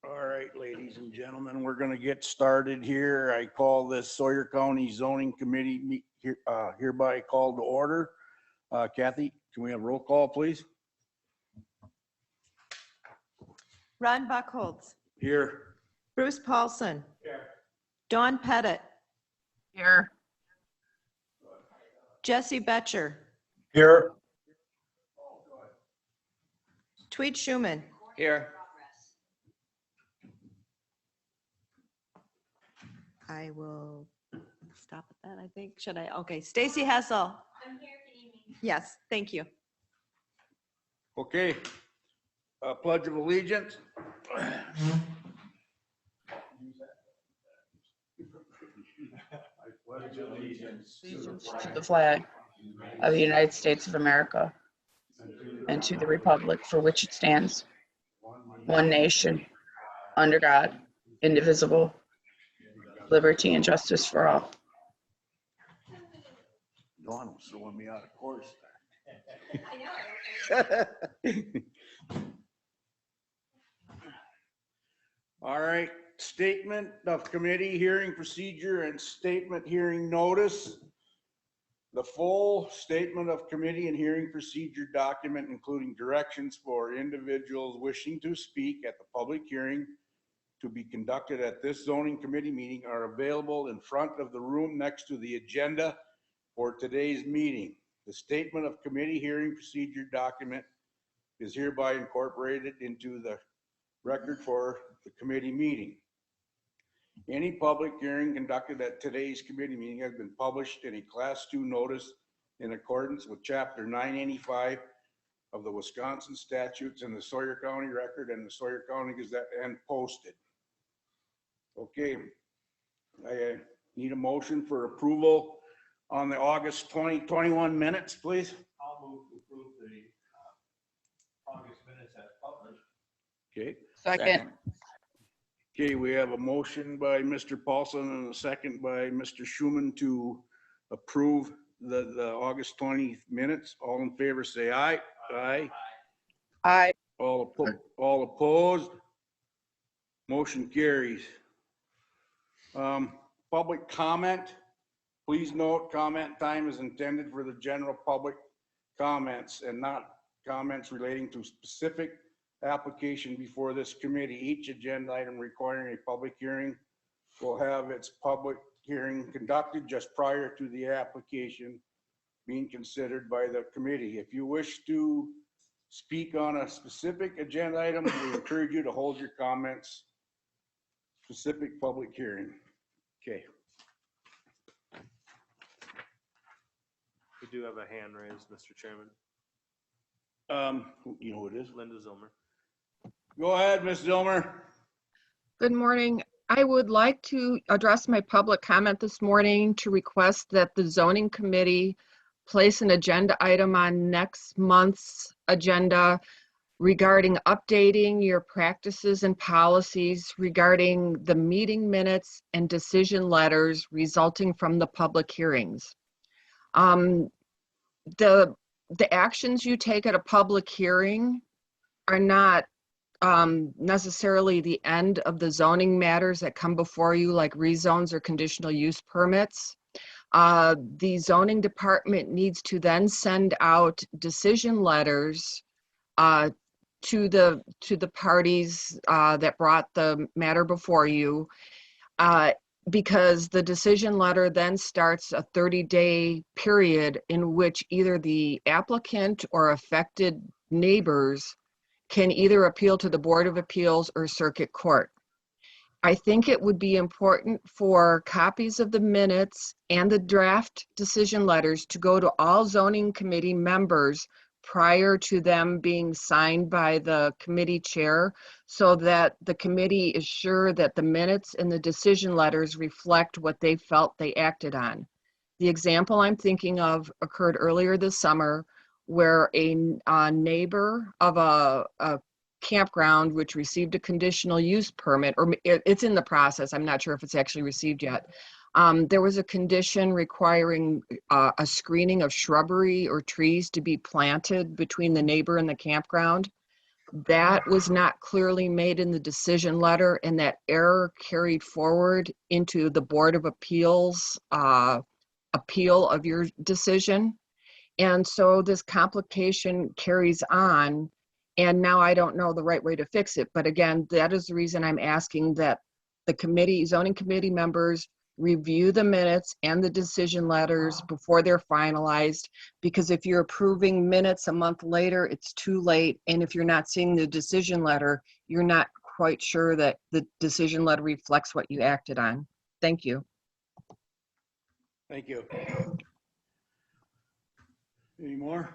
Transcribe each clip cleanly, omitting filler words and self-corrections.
All right, ladies and gentlemen, we're going to get started here. I call this Sawyer County Zoning Committee hereby called to order. Kathy, can we have roll call, please? Ron Buckholz, Here. Bruce Paulson, Here. Dawn Pettit, Here. Jesse Betcher, Here. Tweed Schuman, Here. I will stop at that, I think. Should I? Okay, Stacy Hessel. I'm here, good evening. Yes, thank you. Okay. Pledge of allegiance. Allegiance to the flag of the United States of America and to the republic for which it stands, one nation, under God, indivisible, liberty and justice for all. Dawn was throwing me out of course. All right, statement of committee hearing procedure and statement hearing notice. The full statement of committee and hearing procedure document, including directions for individuals wishing to speak at the public hearing to be conducted at this zoning committee meeting, are available in front of the room next to the agenda for today's meeting. The statement of committee hearing procedure document is hereby incorporated into the record for the committee meeting. Any public hearing conducted at today's committee meeting has been published in a Class 2 notice in accordance with Chapter 985 of the Wisconsin statutes in the Sawyer County Record and the Sawyer County Gazette and posted. Okay, I need a motion for approval on the August 2021 minutes, please. I'll move to approve the August minutes as published. Okay. Second. Okay, we have a motion by Mr. Paulson and a second by Mr. Schuman to approve the August 20th minutes. All in favor, say aye. Aye. Aye. All opposed? Motion carries. Public comment. Please note, comment time is intended for the general public comments and not comments relating to specific application before this committee. Each agenda item requiring a public hearing will have its public hearing conducted just prior to the application being considered by the committee. If you wish to speak on a specific agenda item, we encourage you to hold your comments specific public hearing. Okay. We do have a hand raised, Mr. Chairman. You know who it is? Linda Zilmer. Go ahead, Ms. Zilmer. Good morning. I would like to address my public comment this morning to request that the zoning committee place an agenda item on next month's agenda regarding updating your practices and policies regarding the meeting minutes and decision letters resulting from the public hearings. The actions you take at a public hearing are not necessarily the end of the zoning matters that come before you, like rezones or conditional use permits. The zoning department needs to then send out decision letters to the parties that brought the matter before you, because the decision letter then starts a 30-day period in which either the applicant or affected neighbors can either appeal to the Board of Appeals or Circuit Court. I think it would be important for copies of the minutes and the draft decision letters to go to all zoning committee members prior to them being signed by the committee chair, so that the committee is sure that the minutes and the decision letters reflect what they felt they acted on. The example I'm thinking of occurred earlier this summer, where a neighbor of a campground which received a conditional use permit, or it's in the process, I'm not sure if it's actually received yet. There was a condition requiring a screening of shrubbery or trees to be planted between the neighbor and the campground. that was not clearly made in the decision letter, and that error carried forward into the Board of Appeals appeal of your decision. And so this complication carries on, and now I don't know the right way to fix it. But again, that is the reason I'm asking that the committee, zoning committee members review the minutes and the decision letters before they're finalized, because if you're approving minutes a month later, it's too late. And if you're not seeing the decision letter, you're not quite sure that the decision letter reflects what you acted on. Thank you. Thank you. Any more?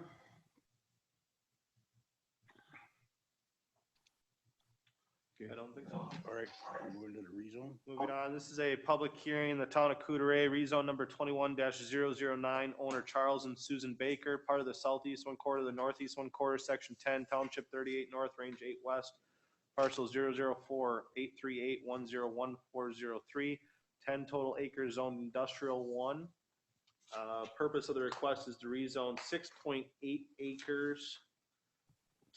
I don't think so. All right, we're moving to the rezone. Moving on, this is a public hearing in the town of Coudray, rezone number 21-009, owner Charles and Susan Baker, part of the southeast one quarter, the northeast one quarter, section 10, township 38 north, range 8 west, parcel 004-838-101-403, 10 total acres, zoned industrial 1. Purpose of the request is to rezone 6.8 acres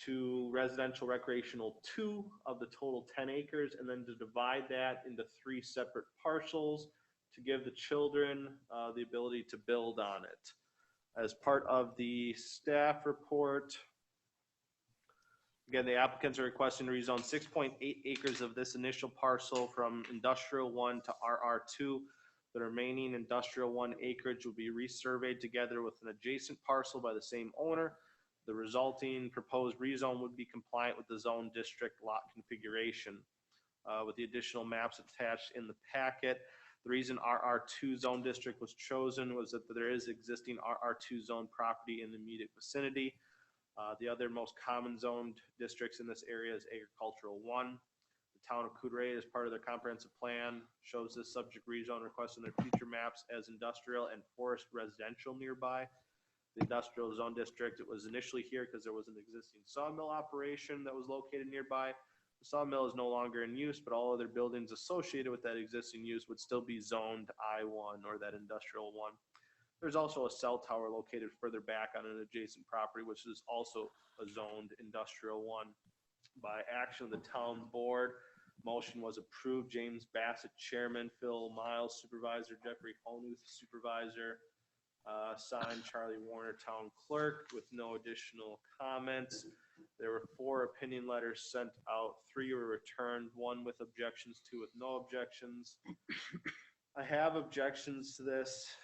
to residential recreational 2 of the total 10 acres, and then to divide that into 3 separate parcels to give the children the ability to build on it. As part of the staff report, again, the applicants are requesting to rezone 6.8 acres of this initial parcel from industrial 1 to RR2. The remaining industrial 1 acreage will be resurveyed together with an adjacent parcel by the same owner. The resulting proposed rezone would be compliant with the zone district lot configuration. With the additional maps attached in the packet, the reason RR2 zone district was chosen was that there is existing RR2 zone property in the immediate vicinity. The other most common zoned districts in this area is agricultural 1. The town of Coudray, as part of their comprehensive plan, shows this subject rezone request in their future maps as industrial and forest residential nearby. The industrial zone district, it was initially here because there was an existing sawmill operation that was located nearby. The sawmill is no longer in use, but all other buildings associated with that existing use would still be zoned I1 or that industrial 1. There's also a cell tower located further back on an adjacent property, which is also a zoned industrial 1. By action of the town board, motion was approved. James Bassett, chairman, Phil Miles, supervisor, Jeffrey Honuth, supervisor, signed Charlie Warner, town clerk, with no additional comments. There were 4 opinion letters sent out, 3 were returned, 1 with objections, 2 with no objections. I have objections to this.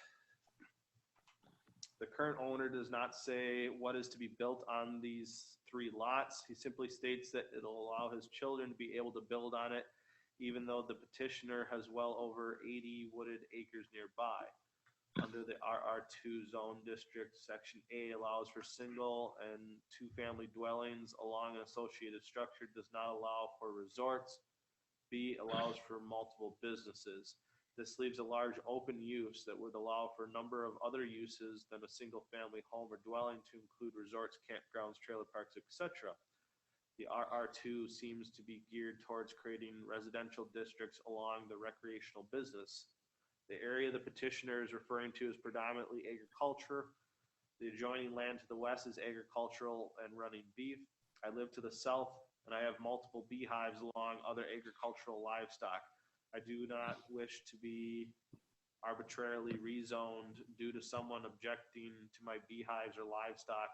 The current owner does not say what is to be built on these 3 lots. He simply states that it'll allow his children to be able to build on it, even though the petitioner has well over 80 wooded acres nearby. Under the RR2 zone district, section A allows for single and 2-family dwellings along an associated structure, does not allow for resorts. B allows for multiple businesses. This leaves a large open use that would allow for a number of other uses than a single family home or dwelling, to include resorts, campgrounds, trailer parks, etc. The RR2 seems to be geared towards creating residential districts along the recreational business. The area the petitioner is referring to is predominantly agriculture. The adjoining land to the west is agricultural and running beef. I live to the south, and I have multiple beehives along other agricultural livestock. I do not wish to be arbitrarily rezoned due to someone objecting to my beehives or livestock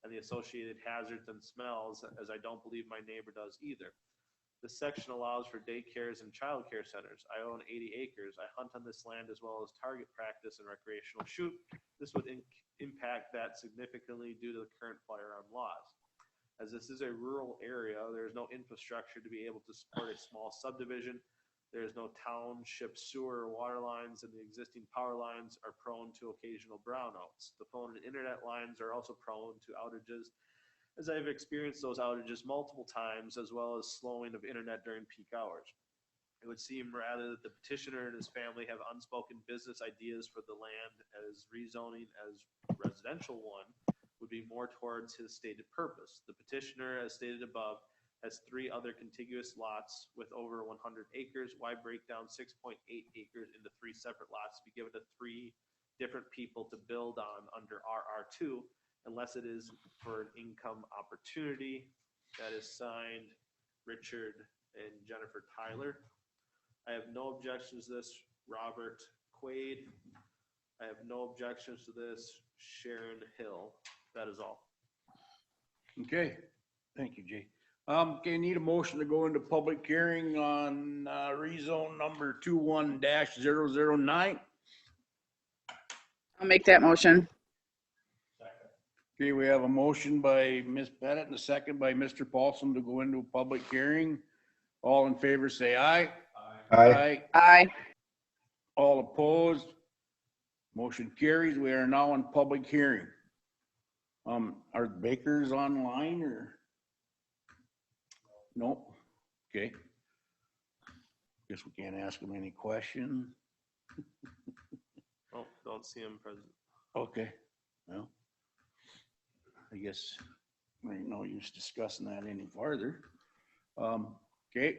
and the associated hazards and smells, as I don't believe my neighbor does either. This section allows for daycares and childcare centers. I own 80 acres. I hunt on this land as well as target practice and recreational shoot. This would impact that significantly due to the current firearm laws. As this is a rural area, there is no infrastructure to be able to support a small subdivision. There is no township sewer or water lines, and the existing power lines are prone to occasional brownouts. The phone and internet lines are also prone to outages, as I have experienced those outages multiple times, as well as slowing of internet during peak hours. It would seem rather that the petitioner and his family have unspoken business ideas for the land, as rezoning as residential 1 would be more towards his stated purpose. The petitioner, as stated above, has 3 other contiguous lots with over 100 acres. Why break down 6.8 acres into 3 separate lots to be given to 3 different people to build on under RR2, unless it is for an income opportunity? That is signed Richard and Jennifer Tyler. I have no objections to this, Robert Quaid. I have no objections to this, Sharon Hill. That is all. Okay, thank you, Jay. Okay, need a motion to go into public hearing on, rezone number 21-009. I'll make that motion. Okay, we have a motion by Ms. Pettit and a second by Mr. Paulson to go into a public hearing. All in favor, say aye. Aye. Aye. All opposed? Motion carries. We are now in public hearing. Are Bakers online or? Nope. Okay. Guess we can't ask them any questions. Oh, don't see him present. Okay, well, I guess there ain't no use discussing that any farther. Okay,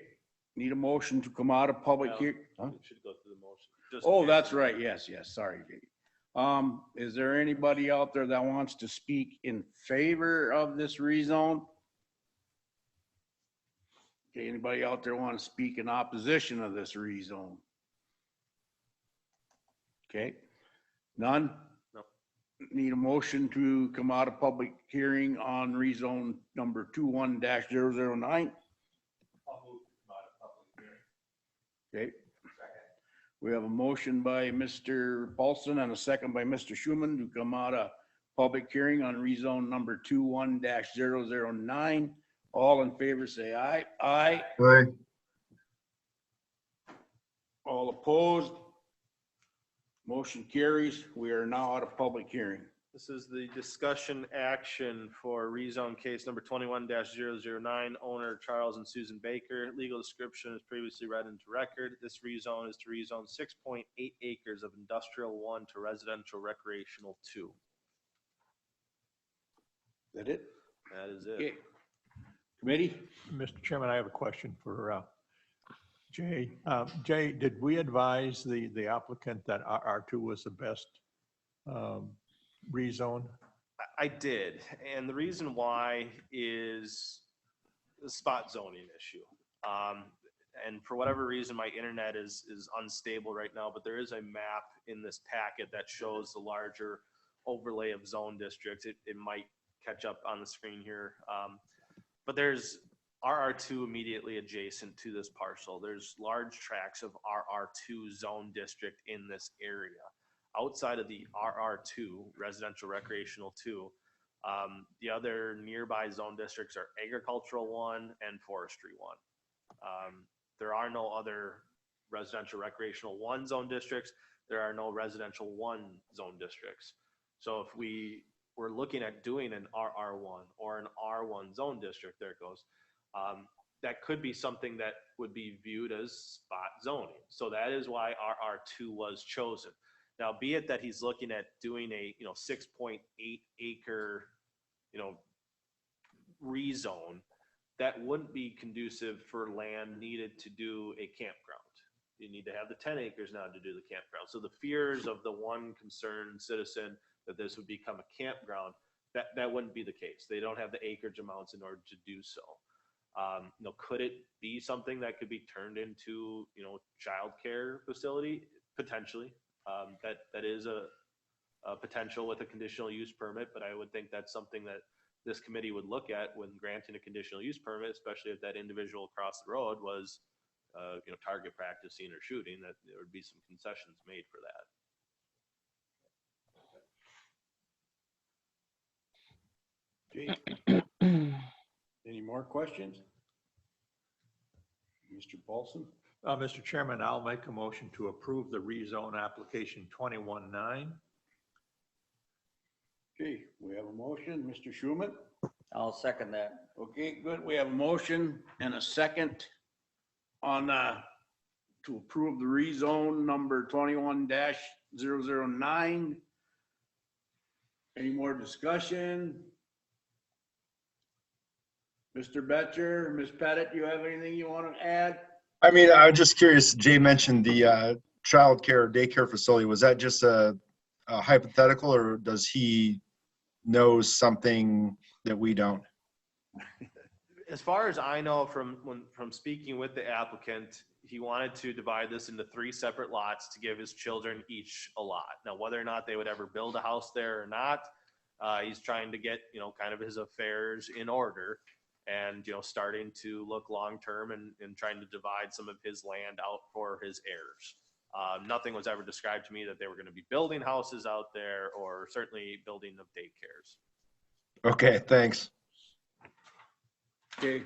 need a motion to come out of public Well, here. Huh? We should go through the motion. Just Oh, in that's case. right, yes, sorry, Jake. Is there anybody out there that wants to speak in favor of this rezone? Okay, anybody out there want to speak in opposition of this rezone? Okay, none? No. Need a motion to come out of public hearing on rezone number 21-009? I'll move to come out of public hearing. Okay. We have a motion by Mr. Paulson and a second by Mr. Schuman to come out of public hearing on rezone number 21-009. All in favor, say aye. Aye. Aye. All opposed? Motion carries. We are now out of public hearing. This is the discussion action for rezone case number 21-009, owner Charles and Susan Baker. Legal description is previously read into record. This rezone is to rezone 6.8 acres of industrial 1 to residential recreational 2. Is that it? That is it. Okay. Committee? Mr. Chairman, I have a question for Jay. Jay, did we advise the applicant that R2 was the best rezone? I did, and the reason why is the spot zoning issue. And for whatever reason, my internet is unstable right now, but there is a map in this packet that shows the larger overlay of zone districts. It might catch up on the screen here. But there's RR2 immediately adjacent to this parcel. There's large tracts of RR2 zone district in this area. Outside of the RR2, residential recreational 2, the other nearby zone districts are agricultural 1 and forestry 1. There are no other residential recreational 1 zone districts. There are no residential 1 zone districts. So if we were looking at doing an RR1 or an R1 zone district, there it goes, that could be something that would be viewed as spot zoning. So that is why RR2 was chosen. Now, be it that he's looking at doing a 6.8 acre rezone, that wouldn't be conducive for land needed to do a campground. You need to have the 10 acres now to do the campground. So the fears of the one concerned citizen that this would become a campground, that wouldn't be the case. They don't have the acreage amounts in order to do so. Could it be something that could be turned into, childcare facility? Potentially. That is a potential with a conditional use permit, but I would think that's something that this committee would look at when granting a conditional use permit, especially if that individual across the road was, target practicing or shooting, that there would be some concessions made for that. Any more questions? Mr. Paulson? Mr. Chairman, I'll make a motion to approve the rezone application 21-9. Okay, we have a motion. Mr. Schuman? I'll second that. Okay, good. We have a motion and a second on, to approve the rezone number 21-009. Any more discussion? Mr. Betcher, Ms. Pettit, you have anything you want to add? I mean, I was just curious, Jay mentioned the childcare daycare facility. Was that just a hypothetical, or does he know something that we don't? As far as I know from speaking with the applicant, he wanted to divide this into 3 separate lots to give his children each a lot. Now, whether or not they would ever build a house there or not, he's trying to get, kind of his affairs in order and, starting to look long-term and trying to divide some of his land out for his heirs. Nothing was ever described to me that they were going to be building houses out there or certainly building of daycares. Okay, thanks. Okay.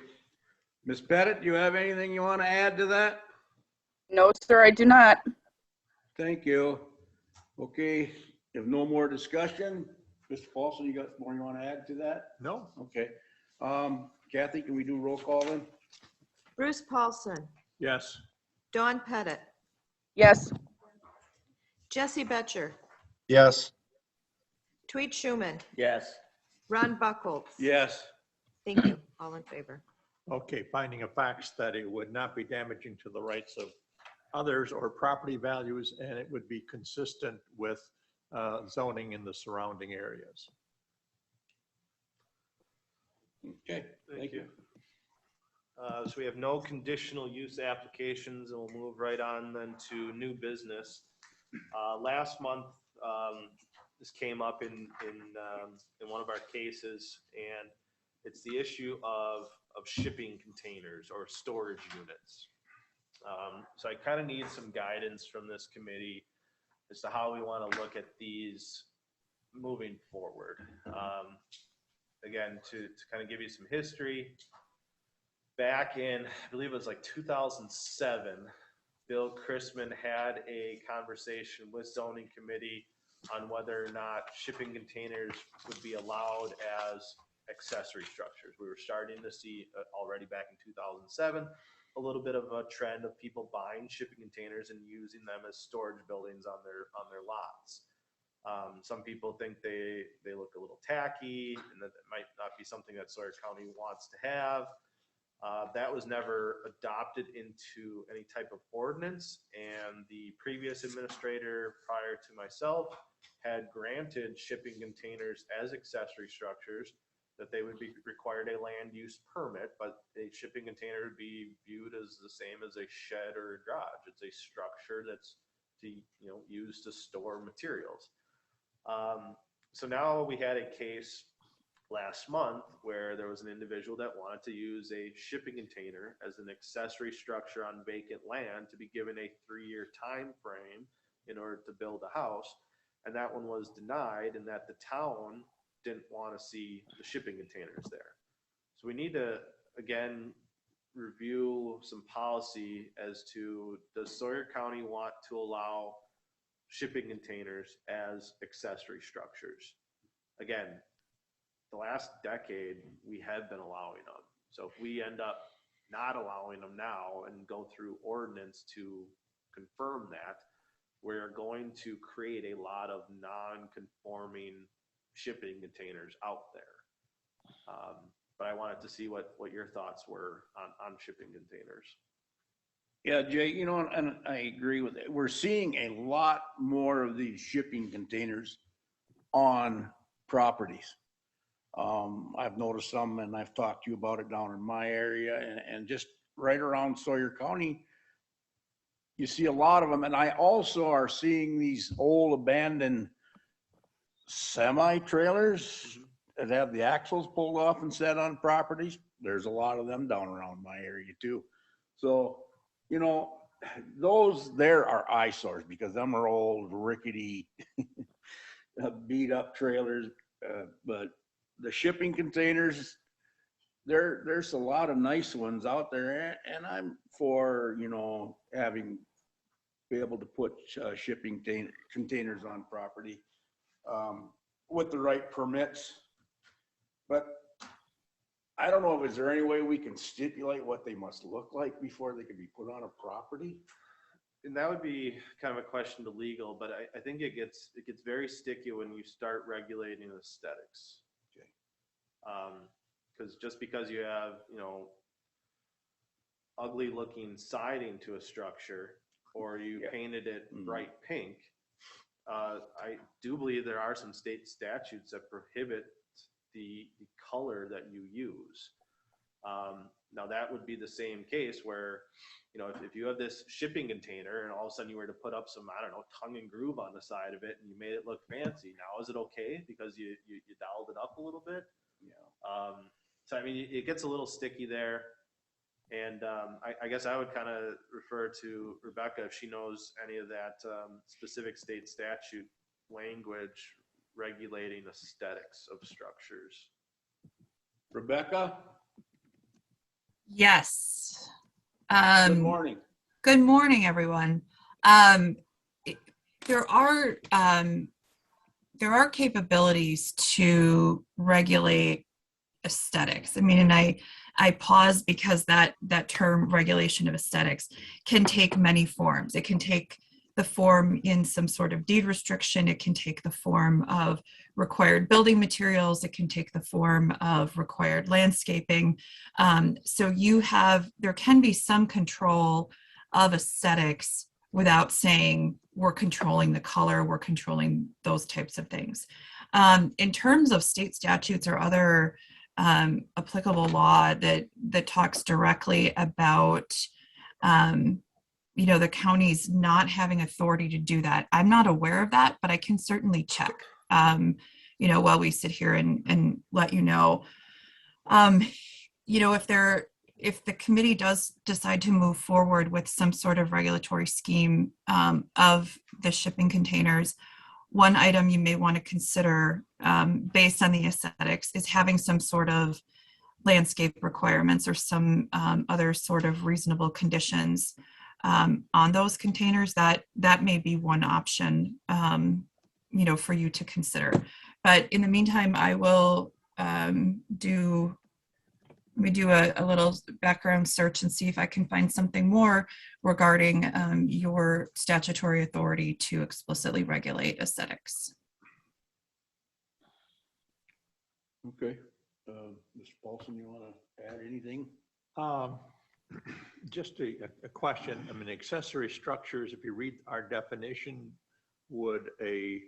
Ms. Pettit, do you have anything you want to add to that? No, sir, I do not. Thank you. Okay, if no more discussion, Mr. Paulson, you got more you want to add to that? No? Okay. Kathy, can we do roll call then? Bruce Paulson, Yes. Dawn Pettit, Yes. Jesse Betcher, Yes. Tweet Schuman, Yes. Ron Buckholz. Yes. Thank you. All in favor. Okay, finding of facts that it would not be damaging to the rights of others or property values, and it would be consistent with zoning in the surrounding areas. Okay, thank you. So we have no conditional use applications, and we'll move right on then to new business. Last month, this came up in one of our cases, and it's the issue of shipping containers or storage units. So I kind of need some guidance from this committee as to how we want to look at these moving forward. Again, to kind of give you some history, back in, I believe it was like 2007, Bill Chrisman had a conversation with zoning committee on whether or not shipping containers would be allowed as accessory structures. We were starting to see already back in 2007 a little bit of a trend of people buying shipping containers and using them as storage buildings on their lots. Some people think they look a little tacky and that it might not be something that Sawyer County wants to have. That was never adopted into any type of ordinance, and the previous administrator prior to myself had granted shipping containers as accessory structures, that they would be required a land use permit, but a shipping container would be viewed as the same as a shed or a garage. It's a structure that's used to store materials. So now we had a case last month where there was an individual that wanted to use a shipping container as an accessory structure on vacant land to be given a 3-year time frame in order to build a house. And that one was denied, and that the town didn't want to see the shipping containers there. So we need to, again, review some policy as to, does Sawyer County want to allow shipping containers as accessory structures? Again, the last decade, we have been allowing them. So if we end up not allowing them now and go through ordinance to confirm that, we're going to create a lot of non-conforming shipping containers out there. But I wanted to see what your thoughts were on shipping containers. Yeah, Jay, and I agree with it. We're seeing a lot more of these shipping containers on properties. I've noticed some, and I've talked to you about it down in my area, and just right around Sawyer County, you see a lot of them. And I also are seeing these old abandoned semi-trailers that have the axles pulled off and set on properties. There's a lot of them down around my area too. So, those there are eyesores because them are old, rickety, beat up trailers. But the shipping containers, there's a lot of nice ones out there, and I'm for, be able to put shipping containers on property with the right permits. But I don't know if is there any way we can stipulate what they must look like before they can be put on a property? And that would be kind of a question to legal, but I think it gets very sticky when you start regulating aesthetics. Okay. Because just because you have, ugly looking siding to a structure, or you painted it bright pink, I do believe there are some state statutes that prohibit the color that you use. Now that would be the same case where, you know, if you have this shipping container and all of a sudden you were to put up some, I don't know, tongue and groove on the side of it and you made it look fancy, now is it okay because you dialed it up a little bit? Yeah. So I mean, it gets a little sticky there. And I guess I would kind of refer to Rebecca if she knows any of that specific state statute language regulating aesthetics of structures. Rebecca, Yes. good Um, morning. good morning, everyone. Um, it- there are capabilities to regulate aesthetics. I mean, and I pause because that term regulation of aesthetics can take many forms. It can take the form in some sort of deed restriction. It can take the form of required building materials. It can take the form of required landscaping. So there can be some control of aesthetics without saying we're controlling the color, we're controlling those types of things. In terms of state statutes or other applicable law that talks directly about the counties not having authority to do that. I'm not aware of that, but I can certainly check while we sit here and let you know. If the committee does decide to move forward with some sort of regulatory scheme of the shipping containers, one item you may want to consider based on the aesthetics is having some sort of landscape requirements or some other sort of reasonable conditions on those containers. That may be one option, for you to consider. But in the meantime, I will do a little background search and see if I can find something more regarding your statutory authority to explicitly regulate aesthetics. Okay. Mr. Paulson, you want to add anything? Just a question. I mean, accessory structures, if you read our definition, would a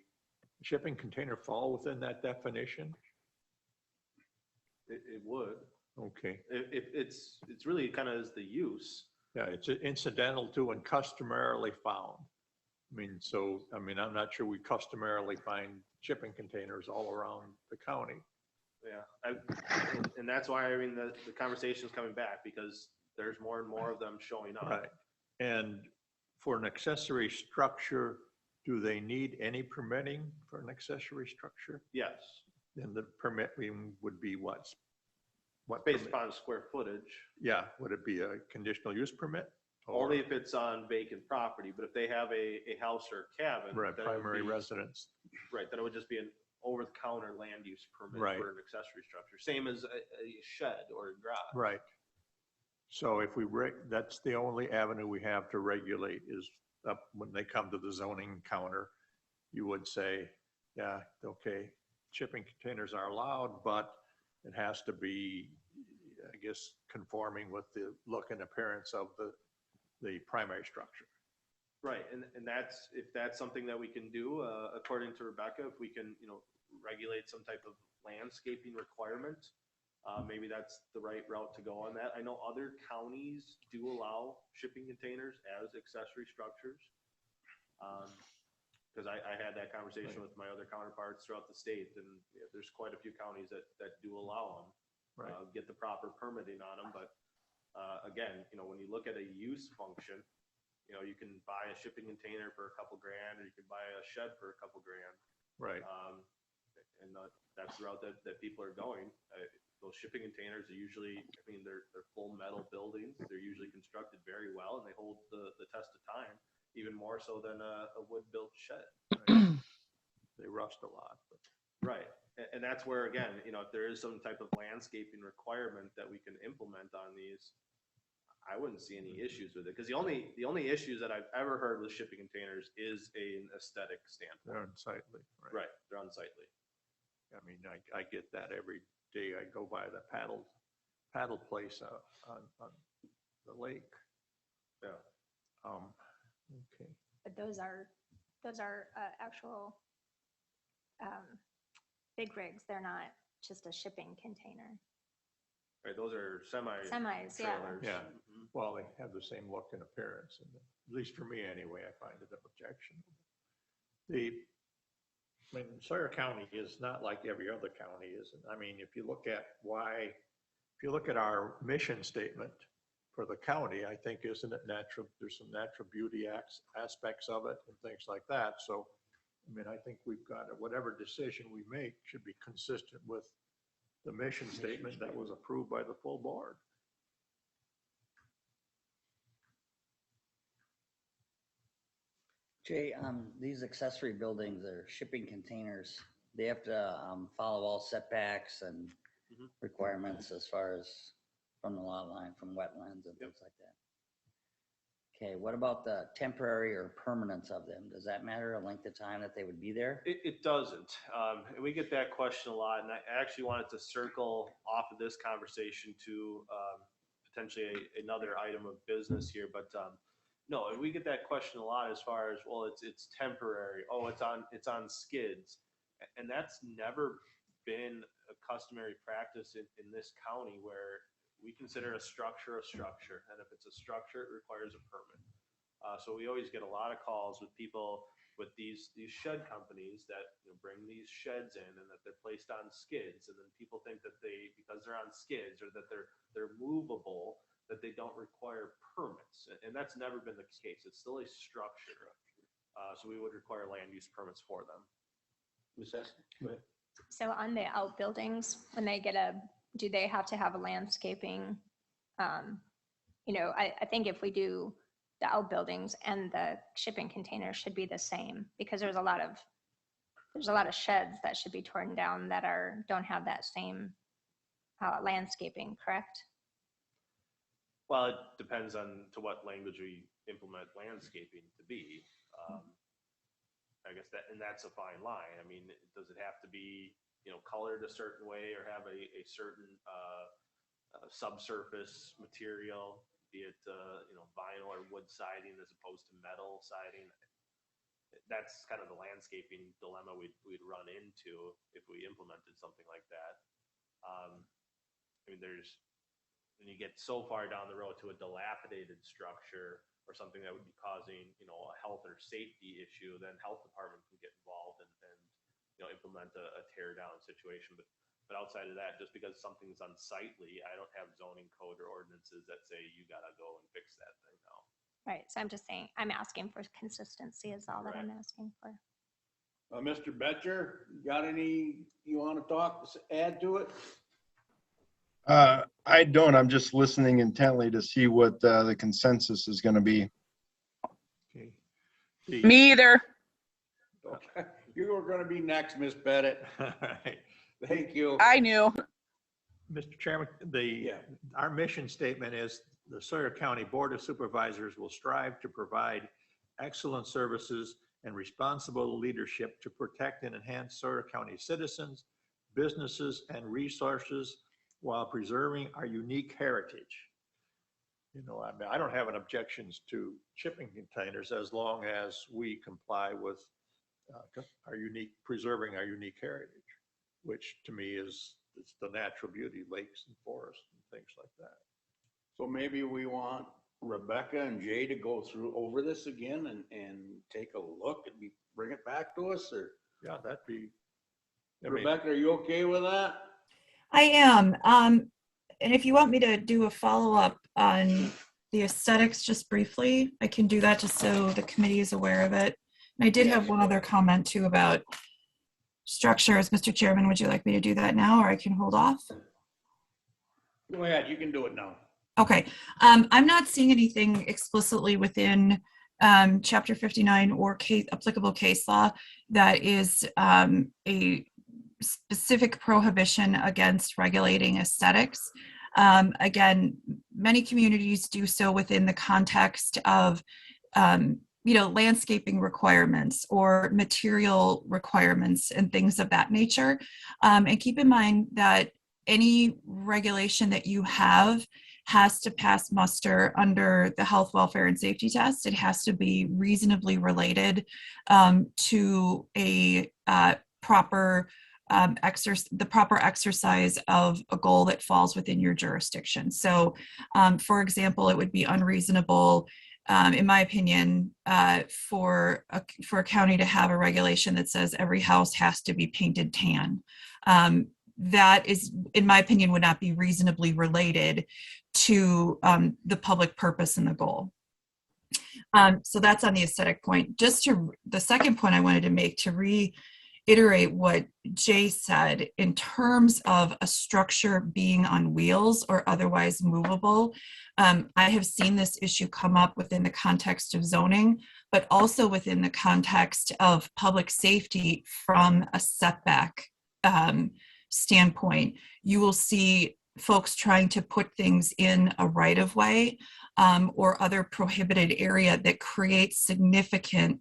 shipping container fall within that definition? It would. Okay. If it's really kind of as the use. Yeah, it's incidental to and customarily found. I'm not sure we customarily find shipping containers all around the county. Yeah, and that's why the conversation is coming back because there's more and more of them showing up. Right. And for an accessory structure, do they need any permitting for an accessory structure? Yes. Then the permitting would be what? Based permit? upon square footage. Yeah, would it be a conditional use permit? Only if it's on vacant property, but if they have a house or a cabin. Right, then it would primary be- residence. Right, then it would just be an over-the-counter land use permit Right. for an accessory structure, same as a shed or a garage. Right. So if that's the only avenue we have to regulate is up when they come to the zoning counter, you would say, yeah, okay, shipping containers are allowed, but it has to be, I guess, conforming with the look and appearance of the primary structure. Right, and if that's something that we can do, according to Rebecca, if we can, regulate some type of landscaping requirement, maybe that's the right route to go on that. I know other counties do allow shipping containers as accessory structures. Because I had that conversation with my other counterparts throughout the state, and there's quite a few counties that do allow them. Right. Get the proper permitting on them, but again, when you look at a use function, you can buy a shipping container for a couple grand, or you can buy a shed for a couple grand. Right. And that's the route that people are going. Those shipping containers are usually, they're full metal buildings. They're usually constructed very well, and they hold the test of time, even more so than a wood-built shed. Right. They rust a lot. But. Right. And that's where, again, if there is some type of landscaping requirement that we can implement on these, I wouldn't see any issues with it, because the only issues that I've ever heard with shipping containers is an aesthetic standpoint. They're unsightly. Right, they're unsightly. I get that every day. I go by the paddle place on the lake. Yeah. Okay. But those are actual big rigs. They're not just a shipping container. Right, those are Semis, yeah. trailers. Yeah. Mhm. Well, they have the same look and appearance, and at least for me anyway, I find it an objection. I mean, Sawyer County is not like every other county, isn't? I mean, if you look at our mission statement for the county, I think, isn't it natural, there's some natural beauty aspects of it and things like that. So, I mean, I think we've got, whatever decision we make should be consistent with the mission statement that was approved by the full board. Jay, these accessory buildings or shipping containers, they have to follow all setbacks and Mhm. requirements as far as from the lot line, from wetlands and things like that. Okay, what about the temporary or permanence of them? Does that matter, a length of time that they would be there? It doesn't. And we get that question a lot, and I actually wanted to circle off of this conversation to potentially another item of business here, but no, we get that question a lot as far as, well, it's temporary. Oh, it's on skids, and that's never been a customary practice in this county where we consider a structure, and if it's a structure, it requires a permit. So we always get a lot of calls with people with these shed companies that bring these sheds in and that they're placed on skids, and then people think that because they're on skids or that they're movable, that they don't require permits, and that's never been the case. It's still a structure, so we would require land use permits for them. Ms. Estes, go ahead. So on the outbuildings, when they do they have to have a landscaping? I think if we do the outbuildings and the shipping containers should be the same, because there's a lot of sheds that should be torn down that don't have that same landscaping, correct? Well, it depends on to what language we implement landscaping to be. I guess that's a fine line. I mean, does it have to be colored a certain way or have a certain subsurface material, be it vinyl or wood siding as opposed to metal siding? That's kind of the landscaping dilemma we'd run into if we implemented something like that. I mean, when you get so far down the road to a dilapidated structure or something that would be causing a health or safety issue, then health department can get involved and implement a tear down situation. But outside of that, just because something's unsightly, I don't have zoning code or ordinances that say you gotta go and fix that thing now. Right. So I'm just saying, I'm asking for consistency is all that I'm asking for. Mr. Betcher, got any you want to add to it? I don't. I'm just listening intently to see what the consensus is going to be. Okay. Me either. Okay. You were going to be next, Ms. Pettit. Right. Thank you. I knew. Mr. Chairman, our mission statement is the Sawyer County Board of Supervisors will strive to provide excellent services and responsible leadership to protect and enhance Sawyer County citizens, businesses, and resources while preserving our unique heritage. I mean, I don't have an objections to shipping containers as long as we comply with preserving our unique heritage, which to me it's the natural beauty, lakes and forests and things like that. So maybe we want Rebecca and Jay to go over this again and take a look and bring it back to us, or? Yeah, that'd be. Rebecca, are you okay with that? I am. And if you want me to do a follow-up on the aesthetics just briefly, I can do that just so the committee is aware of it. And I did have one other comment too about structures. Mr. Chairman, would you like me to do that now, or I can hold off? Go ahead, you can do it now. Okay. I'm not seeing anything explicitly within Chapter 59 or applicable case law that is a specific prohibition against regulating aesthetics. Again, many communities do so within the context of landscaping requirements or material requirements and things of that nature. And keep in mind that any regulation that you have has to pass muster under the health, welfare, and safety test. It has to be reasonably related to a proper the proper exercise of a goal that falls within your jurisdiction. So, for example, it would be unreasonable, in my opinion, for a county to have a regulation that says every house has to be painted tan. That is, in my opinion, would not be reasonably related to the public purpose and the goal. So that's on the aesthetic point. The second point I wanted to make, to reiterate what Jay said in terms of a structure being on wheels or otherwise movable. I have seen this issue come up within the context of zoning, but also within the context of public safety from a setback standpoint. You will see folks trying to put things in a right of way or other prohibited area that creates significant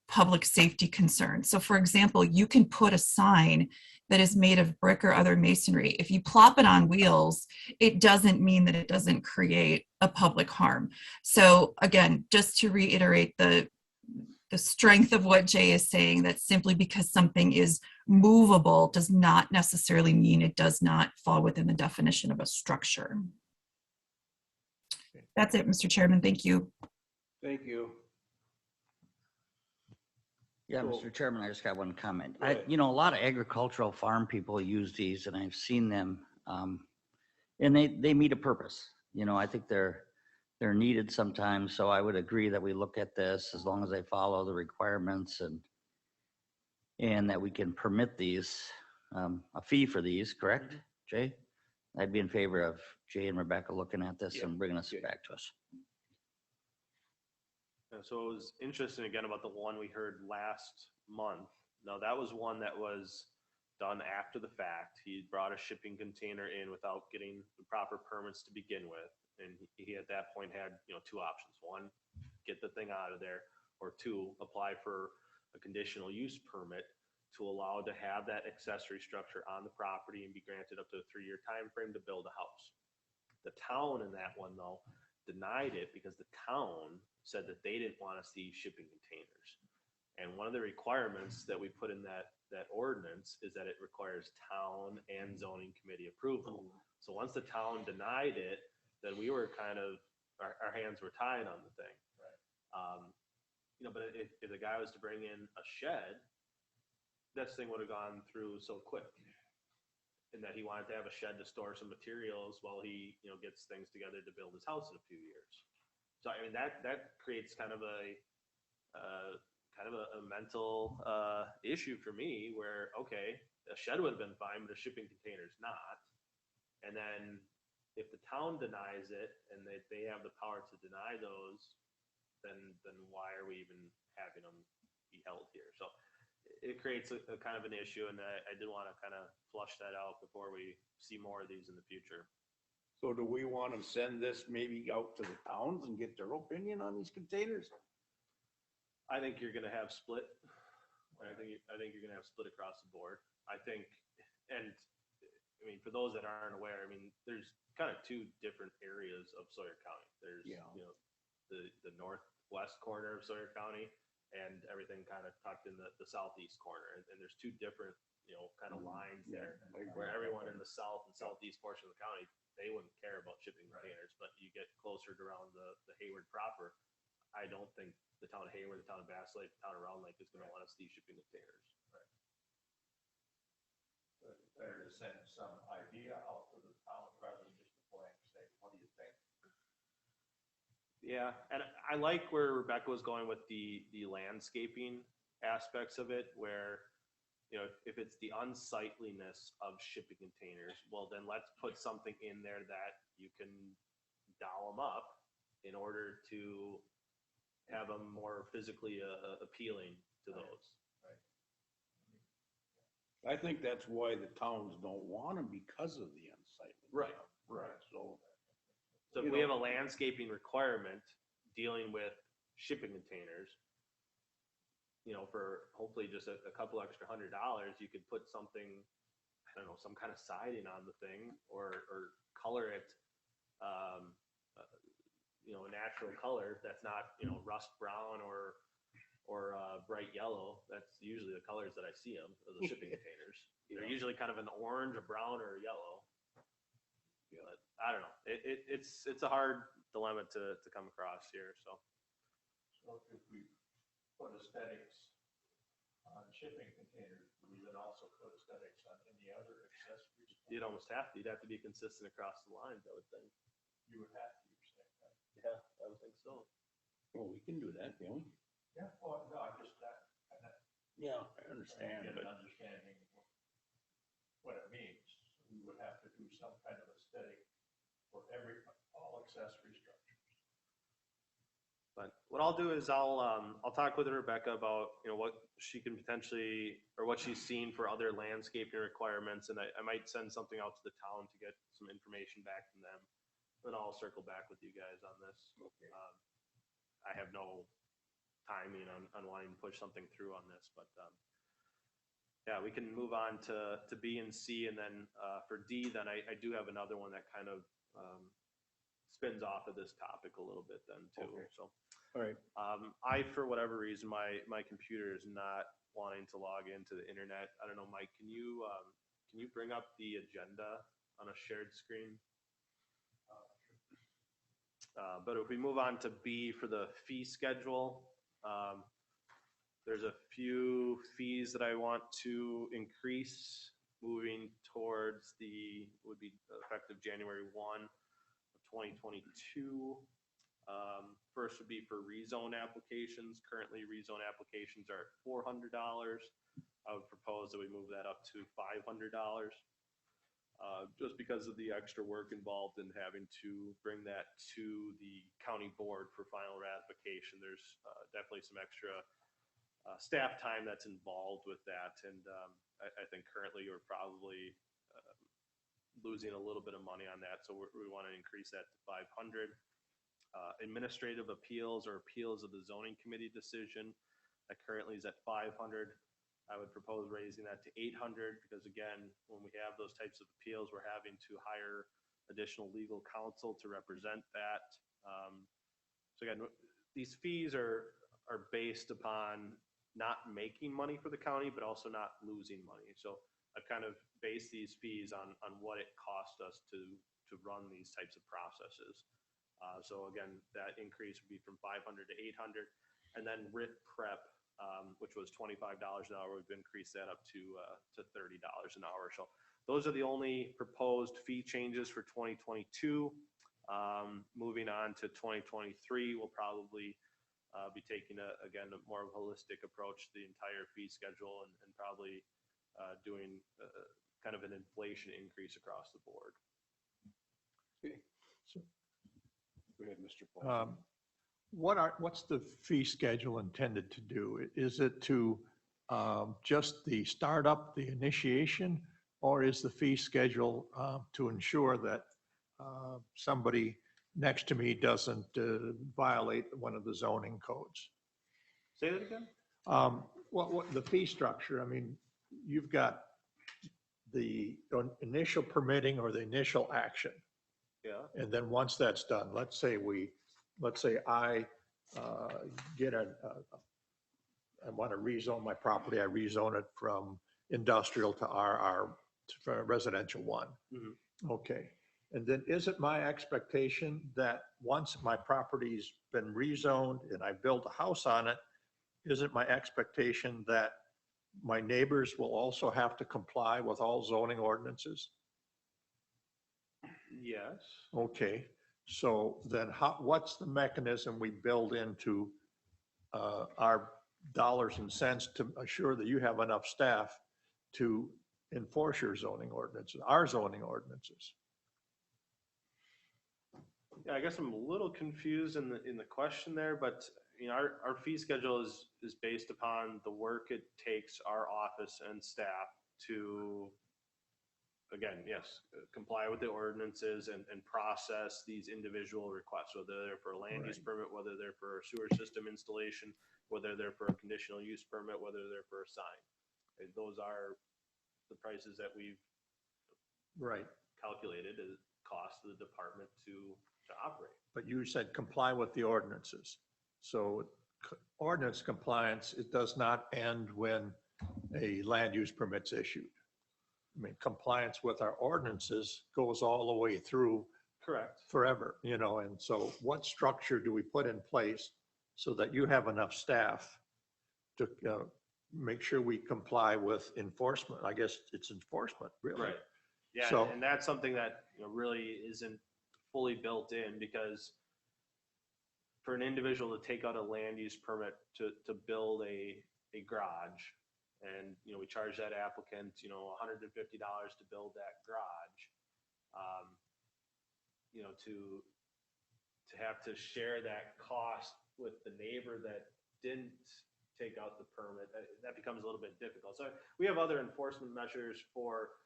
public safety concerns. So for example, you can put a sign that is made of brick or other masonry. If you plop it on wheels, it doesn't mean that it doesn't create a public harm. So again, just to reiterate the strength of what Jay is saying, that simply because something is movable does not necessarily mean it does not fall within the definition of a structure. That's it, Mr. Chairman. Thank you. Thank you. Yeah, Cool. Mr. Chairman, I just got one comment. Go ahead. A lot of agricultural farm people use these and I've seen them, and they meet a purpose. I think they're needed sometimes. So I would agree that we look at this as long as they follow the requirements and that we can permit these, a fee for these, correct, Jay? I'd be in favor of Jay and Rebecca looking at this and bringing this back to us. And so it was interesting again about the one we heard last month. Now that was one that was done after the fact. He brought a shipping container in without getting the proper permits to begin with. And he at that point had, two options. One, get the thing out of there, or two, apply for a conditional use permit to allow to have that accessory structure on the property and be granted up to a 3-year time frame to build a house. The town in that one though denied it because the town said that they didn't want to see shipping containers. And one of the requirements that we put in that ordinance is that it requires town and zoning committee approval. So once the town denied it, then we were kind of, our hands were tied on the thing. But if the guy was to bring in a shed, this thing would have gone through so quick. And that he wanted to have a shed to store some materials while he, gets things together to build his house in a few years. So I mean, that creates kind of a mental issue for me where, okay, a shed would have been fine, but a shipping container is not. And then if the town denies it and they have the power to deny those, then why are we even having them be held here? So it creates a kind of an issue, and I did want to kind of flush that out before we see more of these in the future. So do we want to send this maybe out to the towns and get their opinion on these containers? I think you're going to have split. I think you're going to have split across the board. I think, and I mean, for those that aren't aware, I mean, there's kind of two different areas of Sawyer County. There's, the northwest corner of Sawyer County and everything kind of tucked in the southeast corner. And there's two different, kind of lines there where everyone in the south and southeast portion of the county, they wouldn't care about shipping containers, but you get closer to around the Hayward proper. I don't think the town of Hayward, the town of Bass Lake, the town of Round Lake is going to want to see shipping containers. Better to send some idea out to the town rather than just a blank statement. What do you think? Yeah, and I like where Rebecca was going with the landscaping aspects of it, where, if it's the unsightliness of shipping containers, well, then let's put something in there that you can doll them up in order to have them more physically appealing to those. I think that's why the towns don't want them, because of the unsightly. Right. So if we have a landscaping requirement dealing with shipping containers, for hopefully just a couple extra $100, you could put something, I don't know, some kind of siding on the thing or color it, a natural color that's not, rust brown or or bright yellow. That's usually the colors that I see them, the shipping containers. They're usually kind of an orange, a brown, or a yellow. But I don't know. It's a hard dilemma to come across here. So So if we put aesthetics on shipping containers, we would also put aesthetics on any other accessories. you'd almost have to. You'd have to be consistent across the lines, I would think. You would have to use that. Yeah, I would think so. Well, we can do that, can we? Yeah, well, no, I'm just not, Yeah, I trying understand, to get but an understanding of what it means. We would have to do some kind of aesthetic for all accessory structures. But what I'll do is I'll talk with Rebecca about, what she can potentially, or what she's seen for other landscaping requirements, and I might send something out to the town to get some information back from them. Then I'll circle back with you guys on this. Okay. I have no timing on wanting to push something through on this, but yeah, we can move on to B and C, and then for D, then I do have another one that kind of spins off of this topic a little bit then too. Okay. So all right. I, for whatever reason, my computer is not wanting to log into the internet. I don't know, Mike, can you bring up the agenda on a shared screen? But if we move on to B for the fee schedule, there's a few fees that I want to increase moving towards would be effective January 1 of 2022. First would be for rezone applications. Currently, rezone applications are at $400. I would propose that we move that up to $500. Just because of the extra work involved in having to bring that to the county board for final ratification. There's definitely some extra staff time that's involved with that. And I think currently we're probably losing a little bit of money on that. So we want to increase that to 500. Administrative appeals or appeals of the zoning committee decision that currently is at 500. I would propose raising that to 800 because again, when we have those types of appeals, we're having to hire additional legal counsel to represent that. So again, these fees are based upon not making money for the county, but also not losing money. So I've kind of based these fees on what it cost us to run these types of processes. So again, that increase would be from 500 to 800, and then writ prep, which was $25 an hour, we've increased that up to $30 an hour. So those are the only proposed fee changes for 2022. Moving on to 2023, we'll probably be taking a more holistic approach to the entire fee schedule and probably doing kind of an inflation increase across the board. Okay. So, Go ahead, Mr. Paul. what's the fee schedule intended to do? Is it to just the startup, the initiation, or is the fee schedule to ensure that somebody next to me doesn't violate one of the zoning codes? Say that again? What the fee structure, I mean, you've got the initial permitting or the initial action. Yeah. And then once that's done, let's say I get I want to rezone my property. I rezone it from industrial to RR, to residential 1. Mhm. Okay. And then is it my expectation that once my property's been rezoned and I build a house on it, is it my expectation that my neighbors will also have to comply with all zoning ordinances? Yes. Okay, so then what's the mechanism we build into our dollars and cents to assure that you have enough staff to enforce your zoning ordinances, our zoning ordinances? Yeah, I guess I'm a little confused in the question there, but our fee schedule is based upon the work it takes our office and staff to, again, yes, comply with the ordinances and process these individual requests, whether they're for a land use permit, whether they're for a sewer system installation, whether they're for a conditional use permit, whether they're for a sign. And those are the prices that we've calculated as cost of the department to operate. But you said comply with the ordinances. So ordinance compliance, it does not end when a land use permit's issued. I mean, compliance with our ordinances goes all the way through Correct. forever, and so what structure do we put in place so that you have enough staff to make sure we comply with enforcement? I guess it's enforcement, really. Right. Yeah, So- and that's something that, really isn't fully built in, because for an individual to take out a land use permit to build a garage, and, we charge that applicant, $150 to build that garage. To have to share that cost with the neighbor that didn't take out the permit, that becomes a little bit difficult. So we have other enforcement measures for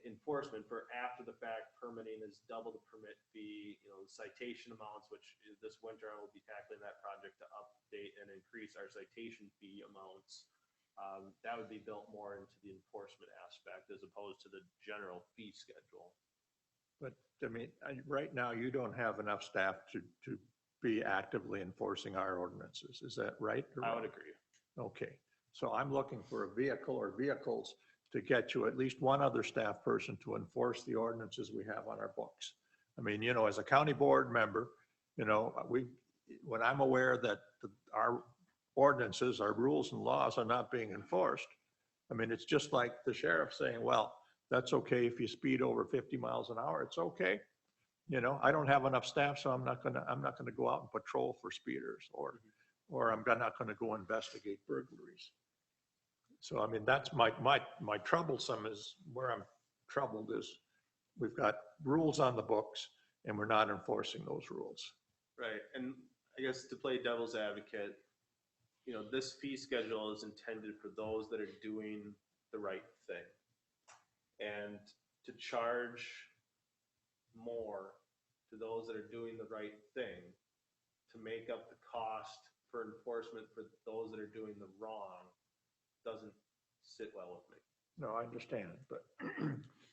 enforcement. For after the fact permitting is double the permit fee, citation amounts, which this winter I will be tackling that project to update and increase our citation fee amounts. That would be built more into the enforcement aspect as opposed to the general fee schedule. But I mean, right now, you don't have enough staff to be actively enforcing our ordinances. Is that right? or I wrong? would agree. Okay, so I'm looking for a vehicle or vehicles to get you at least one other staff person to enforce the ordinances we have on our books. I mean, as a county board member, when I'm aware that our ordinances, our rules and laws are not being enforced, I mean, it's just like the sheriff saying, well, that's okay if you speed over 50 miles an hour, it's okay. I don't have enough staff, so I'm not gonna go out and patrol for speeders, or I'm not gonna go investigate burglaries. So, I mean, that's my troublesome is where I'm troubled is we've got rules on the books and we're not enforcing those rules. Right, and I guess to play devil's advocate, this fee schedule is intended for those that are doing the right thing. And to charge more to those that are doing the right thing to make up the cost for enforcement for those that are doing the wrong doesn't sit well with me. No, I understand, but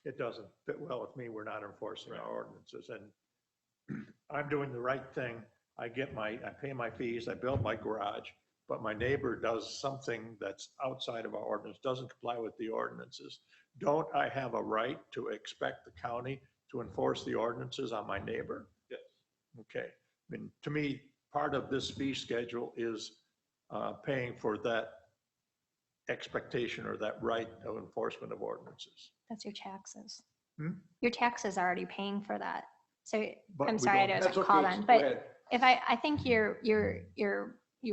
it doesn't fit well with me. We're not enforcing our ordinances, and I'm doing the right thing. I pay my fees, I build my garage, but my neighbor does something that's outside of our ordinance, doesn't comply with the ordinances. Don't I have a right to expect the county to enforce the ordinances on my neighbor? Yes. Okay. I mean, to me, part of this fee schedule is paying for that expectation or that right of enforcement of ordinances. That's your taxes. Hmm? Your taxes are already paying for that. So But I'm we sorry, I don't- didn't That's call okay, in, go but ahead. if I think you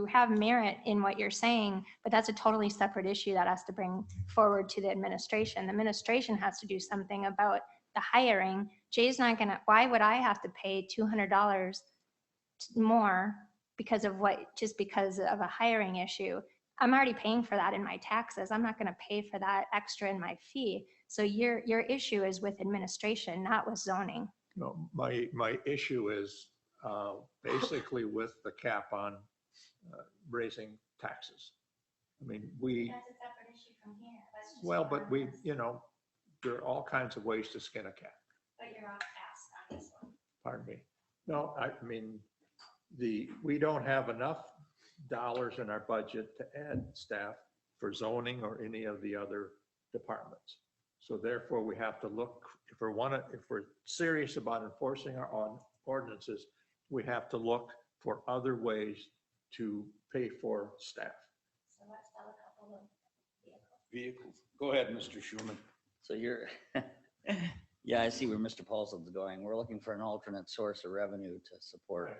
have merit in what you're saying, but that's a totally separate issue that has to bring forward to the administration. The administration has to do something about the hiring. Jay's not gonna, why would I have to pay $200 more because of just because of a hiring issue? I'm already paying for that in my taxes. I'm not gonna pay for that extra in my fee. So your issue is with administration, not with zoning. No, my issue is basically with the cap on raising taxes. I mean, That's a separate issue from here. That's just well, but on we, this. there are all kinds of ways to skin a cat. But you're off task on this one. Pardon me. No, I mean, we don't have enough dollars in our budget to add staff for zoning or any of the other departments. So therefore, we have to look, if we're serious about enforcing our ordinances, we have to look for other ways to pay for staff. So let's sell a couple of vehicles. Vehicles. Go ahead, Mr. Schuman. So yeah, I see where Mr. Paulson's going. We're looking for an alternate source of revenue to support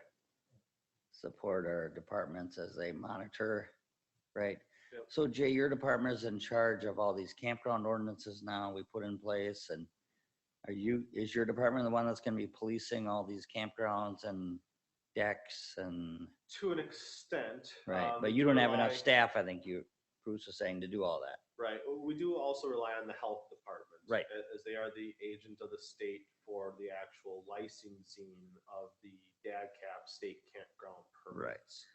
our departments as they monitor, right? Yep. So Jay, your department is in charge of all these campground ordinances now we put in place, and is your department the one that's gonna be policing all these campgrounds and decks and, To an extent. right? But you don't have enough staff, I think Bruce was saying, to do all that. Right. We do also rely on the health department. Right. As they are the agent of the state for the actual licensing of the DADCAP state campground permits.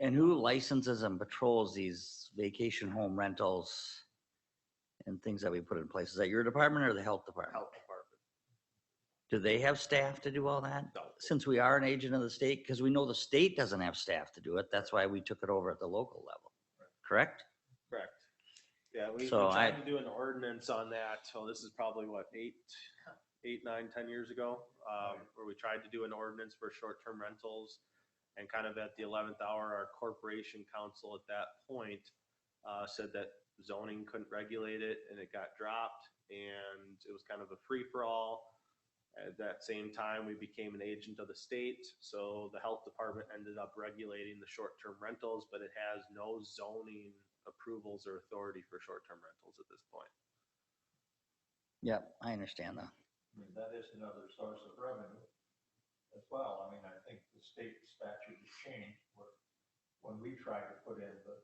And who licenses and patrols these vacation home rentals and things that we put in place? Is that your department or the health department? Health department. Do they have staff to do all that? No. Since we are an agent of the state, because we know the state doesn't have staff to do it. That's why we took it over at the local level. Correct? Correct. Yeah, we So tried to do an ordinance on that. So this is probably what, 8, 9, 10 years ago, where we tried to do an ordinance for short-term rentals. And kind of at the 11th hour, our corporation council at that point said that zoning couldn't regulate it, and it got dropped, and it was kind of a free-for-all. At that same time, we became an agent of the state, so the health department ended up regulating the short-term rentals, but it has no zoning approvals or authority for short-term rentals at this point. Yep, I understand that. I mean, that is another source of revenue as well. I mean, I think the state statute has changed where when we tried to put in the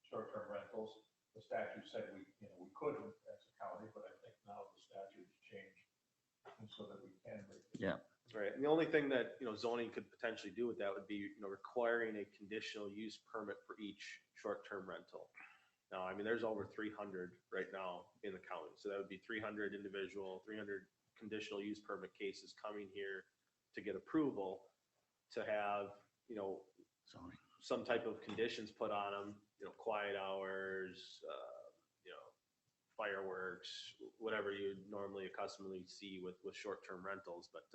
short-term rentals, the statute said we couldn't as a county, but I think now the statute has changed. And so that we can. Yeah. Right, and the only thing that, zoning could potentially do with that would be, requiring a conditional use permit for each short-term rental. Now, I mean, there's over 300 right now in the county, so that would be 300 conditional use permit cases coming here to get approval to have, Zoning. some type of conditions put on them, quiet hours, fireworks, whatever you normally accustomedly see with short-term rentals. But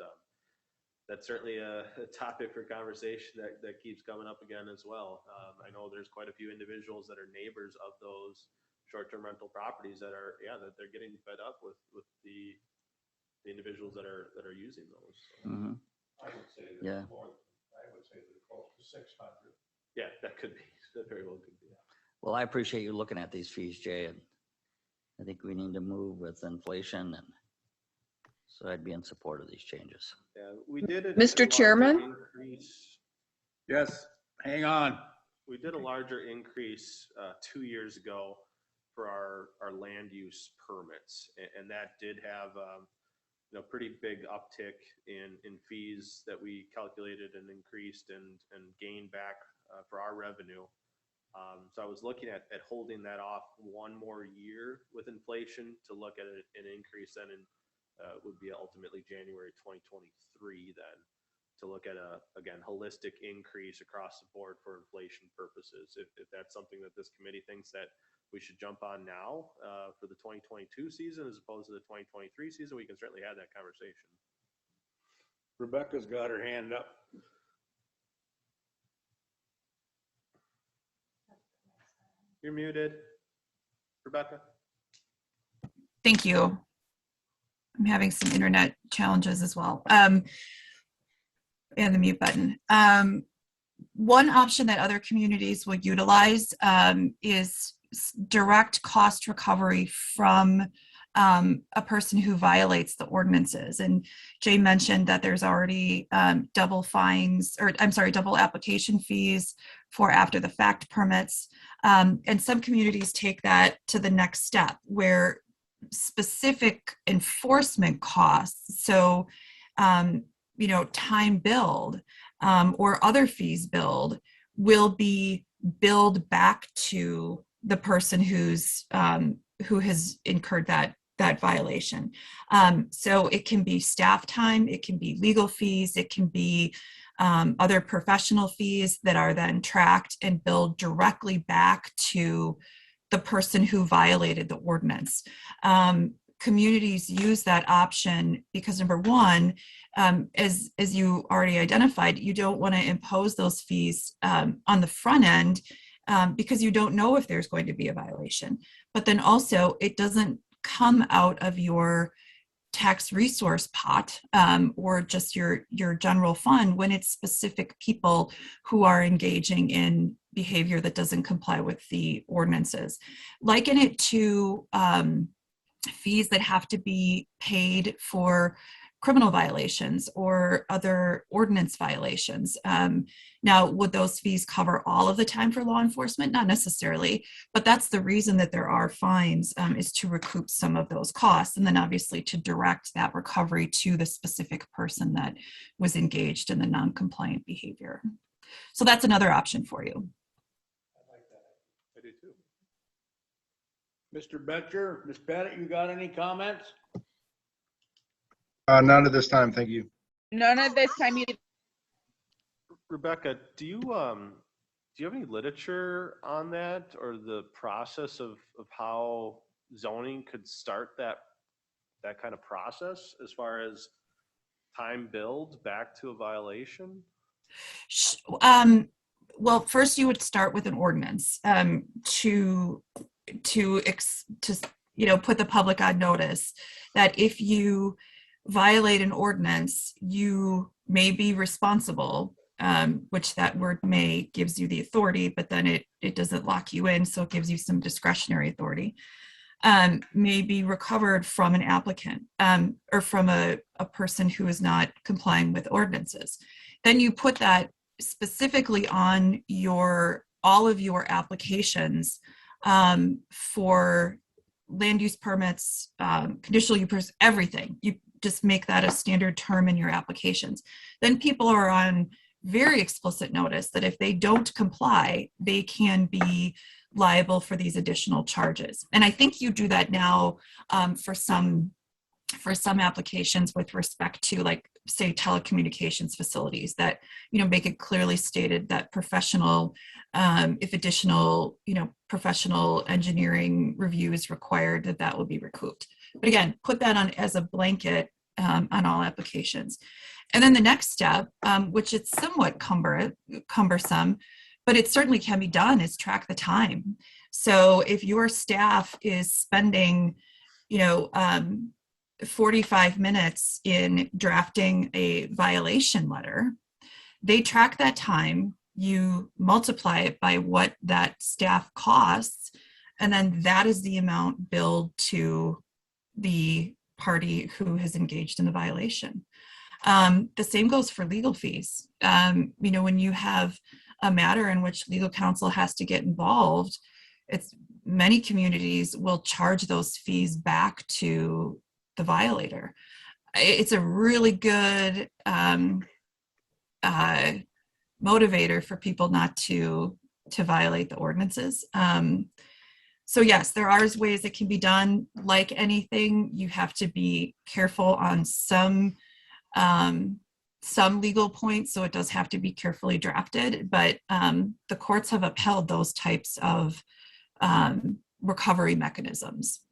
that's certainly a topic for conversation that keeps coming up again as well. I know there's quite a few individuals that are neighbors of those short-term rental properties that are, that they're getting fed up with the individuals that are using those. So, Mhm. I would say that Yeah. I would say they're close to 600. yeah, that could be. That very well could be. Well, I appreciate you looking at these fees, Jay, and I think we need to move with inflation, and so I'd be in support of these changes. Yeah, we did a Mr. larger Chairman? increase. Yes, hang on. We did a larger increase 2 years ago for our land use permits, and that did have pretty big uptick in fees that we calculated and increased and gained back for our revenue. So I was looking at holding that off one more year with inflation to look at an increase then would be ultimately January 2023 then to look at again, holistic increase across the board for inflation purposes. If that's something that this committee thinks that we should jump on now for the 2022 season as opposed to the 2023 season, we can certainly have that conversation. Rebecca's got her hand up. You're muted, Rebecca. Thank you. I'm having some internet challenges as well. And the mute button. One option that other communities will utilize is direct cost recovery from a person who violates the ordinances. And Jay mentioned that there's already double application fees for after the fact permits. And some communities take that to the next step where specific enforcement costs, so time billed or other fees billed, will be billed back to the person who has incurred that violation. So it can be staff time, it can be legal fees, it can be other professional fees that are then tracked and billed directly back to the person who violated the ordinance. Communities use that option because, number one, as you already identified, you don't want to impose those fees on the front end because you don't know if there's going to be a violation. But then also, it doesn't come out of your tax resource pot or just your general fund when it's specific people who are engaging in behavior that doesn't comply with the ordinances. Liken it to fees that have to be paid for criminal violations or other ordinance violations. Now, would those fees cover all of the time for law enforcement? Not necessarily, but that's the reason that there are fines, is to recoup some of those costs, and then obviously to direct that recovery to the specific person that was engaged in the non-compliant behavior. So that's another option for you. I do too. Mr. Betcher, Ms. Pettit, you got any comments? None at this time, thank you. None of this time either. Rebecca, do you have any literature on that or the process of how zoning could start that kind of process as far as time billed back to a violation? Well, first you would start with an ordinance to put the public on notice that if you violate an ordinance, you may be responsible, which that word may gives you the authority, but then it doesn't lock you in, so it gives you some discretionary authority, may be recovered from an applicant or from a person who is not complying with ordinances. Then you put that specifically on all of your applications for land use permits, conditional use, everything. You just make that a standard term in your applications. Then people are on very explicit notice that if they don't comply, they can be liable for these additional charges. And I think you do that now for some applications with respect to, like, say, telecommunications facilities that, make it clearly stated that professional, if additional, professional engineering review is required, that will be recouped. But again, put that on as a blanket on all applications. And then the next step, which is somewhat cumbersome, but it certainly can be done, is track the time. So if your staff is spending, 45 minutes in drafting a violation letter, they track that time, you multiply it by what that staff costs, and then that is the amount billed to the party who has engaged in the violation. The same goes for legal fees. When you have a matter in which legal counsel has to get involved, many communities will charge those fees back to the violator. It's a really good motivator for people not to violate the ordinances. So yes, there are ways it can be done. Like anything, you have to be careful on some legal points, so it does have to be carefully drafted, but the courts have upheld those types of recovery mechanisms.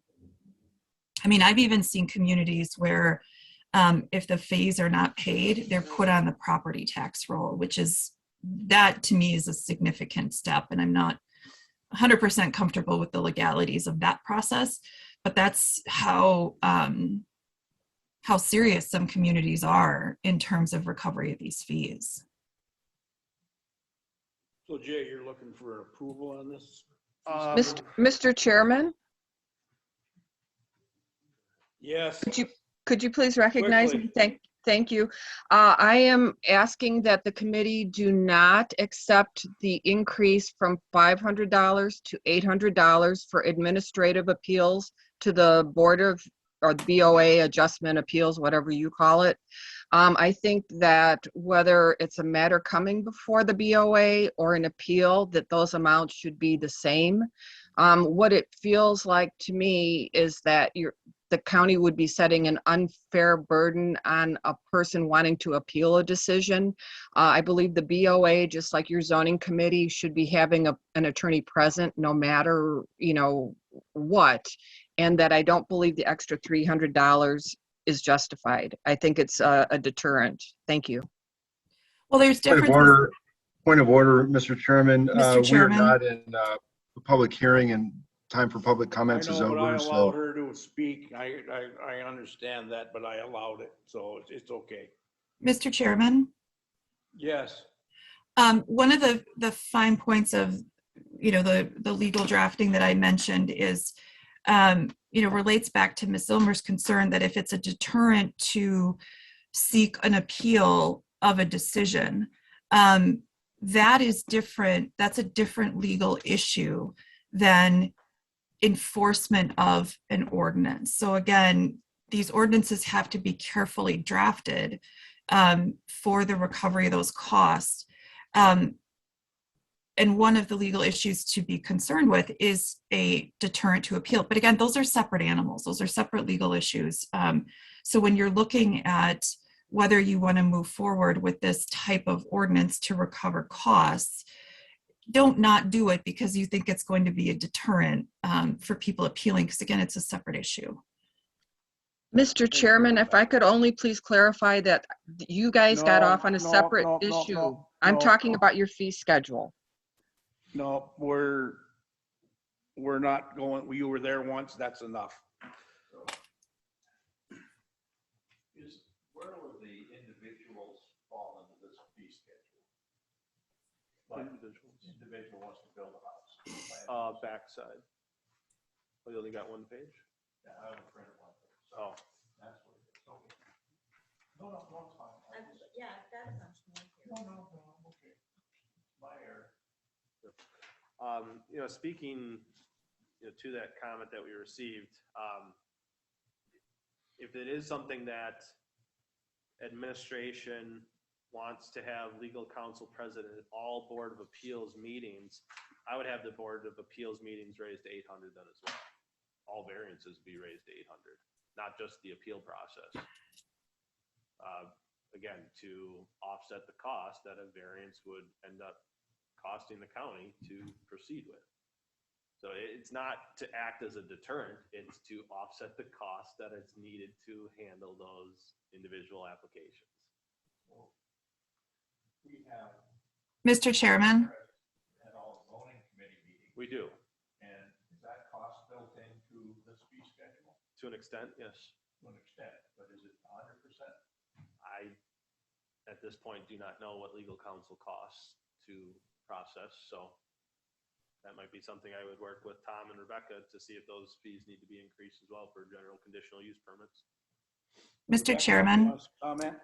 I mean, I've even seen communities where if the fees are not paid, they're put on the property tax roll, that to me is a significant step, and I'm not 100% comfortable with the legalities of that process, but that's how serious some communities are in terms of recovery of these fees. So Jay, you're looking for approval on this? Mr. Chairman, Yes. could you please recognize me? Thank you. I am asking that the committee do not accept the increase from $500 to $800 for administrative appeals to the Board of, or the BOA adjustment appeals, whatever you call it. I think that whether it's a matter coming before the BOA or an appeal, that those amounts should be the same. What it feels like to me is that the county would be setting an unfair burden on a person wanting to appeal a decision. I believe the BOA, just like your zoning committee, should be having an attorney present no matter, what, and that I don't believe the extra $300 is justified. I think it's a deterrent. Thank you. Well, there's different. Point of order, Mr. Chairman. Mr. Chairman. We are not in a public hearing, and time for public comments is I know, but I over. allowed her to speak. I understand that, but I allowed it, so it's okay. Mr. Chairman? Yes. One of the fine points of, the legal drafting that I mentioned is, relates back to Ms. Ilmer's concern that if it's a deterrent to seek an appeal of a decision, that is different. That's a different legal issue than enforcement of an ordinance. So again, these ordinances have to be carefully drafted for the recovery of those costs. And one of the legal issues to be concerned with is a deterrent to appeal. But again, those are separate animals. Those are separate legal issues. So when you're looking at whether you want to move forward with this type of ordinance to recover costs, don't not do it because you think it's going to be a deterrent for people appealing, because again, it's a separate issue. Mr. Chairman, if I could only please clarify that you guys got No, off on a no, separate no, no, issue. no, I'm no. talking about your fee schedule. No, we're not going, you were there once, that's enough. Where will the individuals fall into this fee schedule? Like, individual wants to build a house. Backside. Oh, you only got one page? Yeah, I have a friend of one. Oh, That's what it is. Okay. No, it's fine. Yeah, that's much more. No, I'm okay. My error. Speaking, to that comment that we received, if it is something that administration wants to have legal counsel present at all Board of Appeals meetings, I would have the Board of Appeals meetings raised to 800 then as well. All variances be raised to 800, not just the appeal process. Again, to offset the cost that a variance would end up costing the county to proceed with. So it's not to act as a deterrent, it's to offset the cost that is needed to handle those individual applications. We have Mr. Chairman, at all zoning committee meetings, We do, and is that cost built into this fee schedule? to an extent, yes. To an extent, but is it 100%? I, at this point, do not know what legal counsel costs to process, so that might be something I would work with Tom and Rebecca to see if those fees need to be increased as well for general conditional use permits. Mr. Chairman. Comment?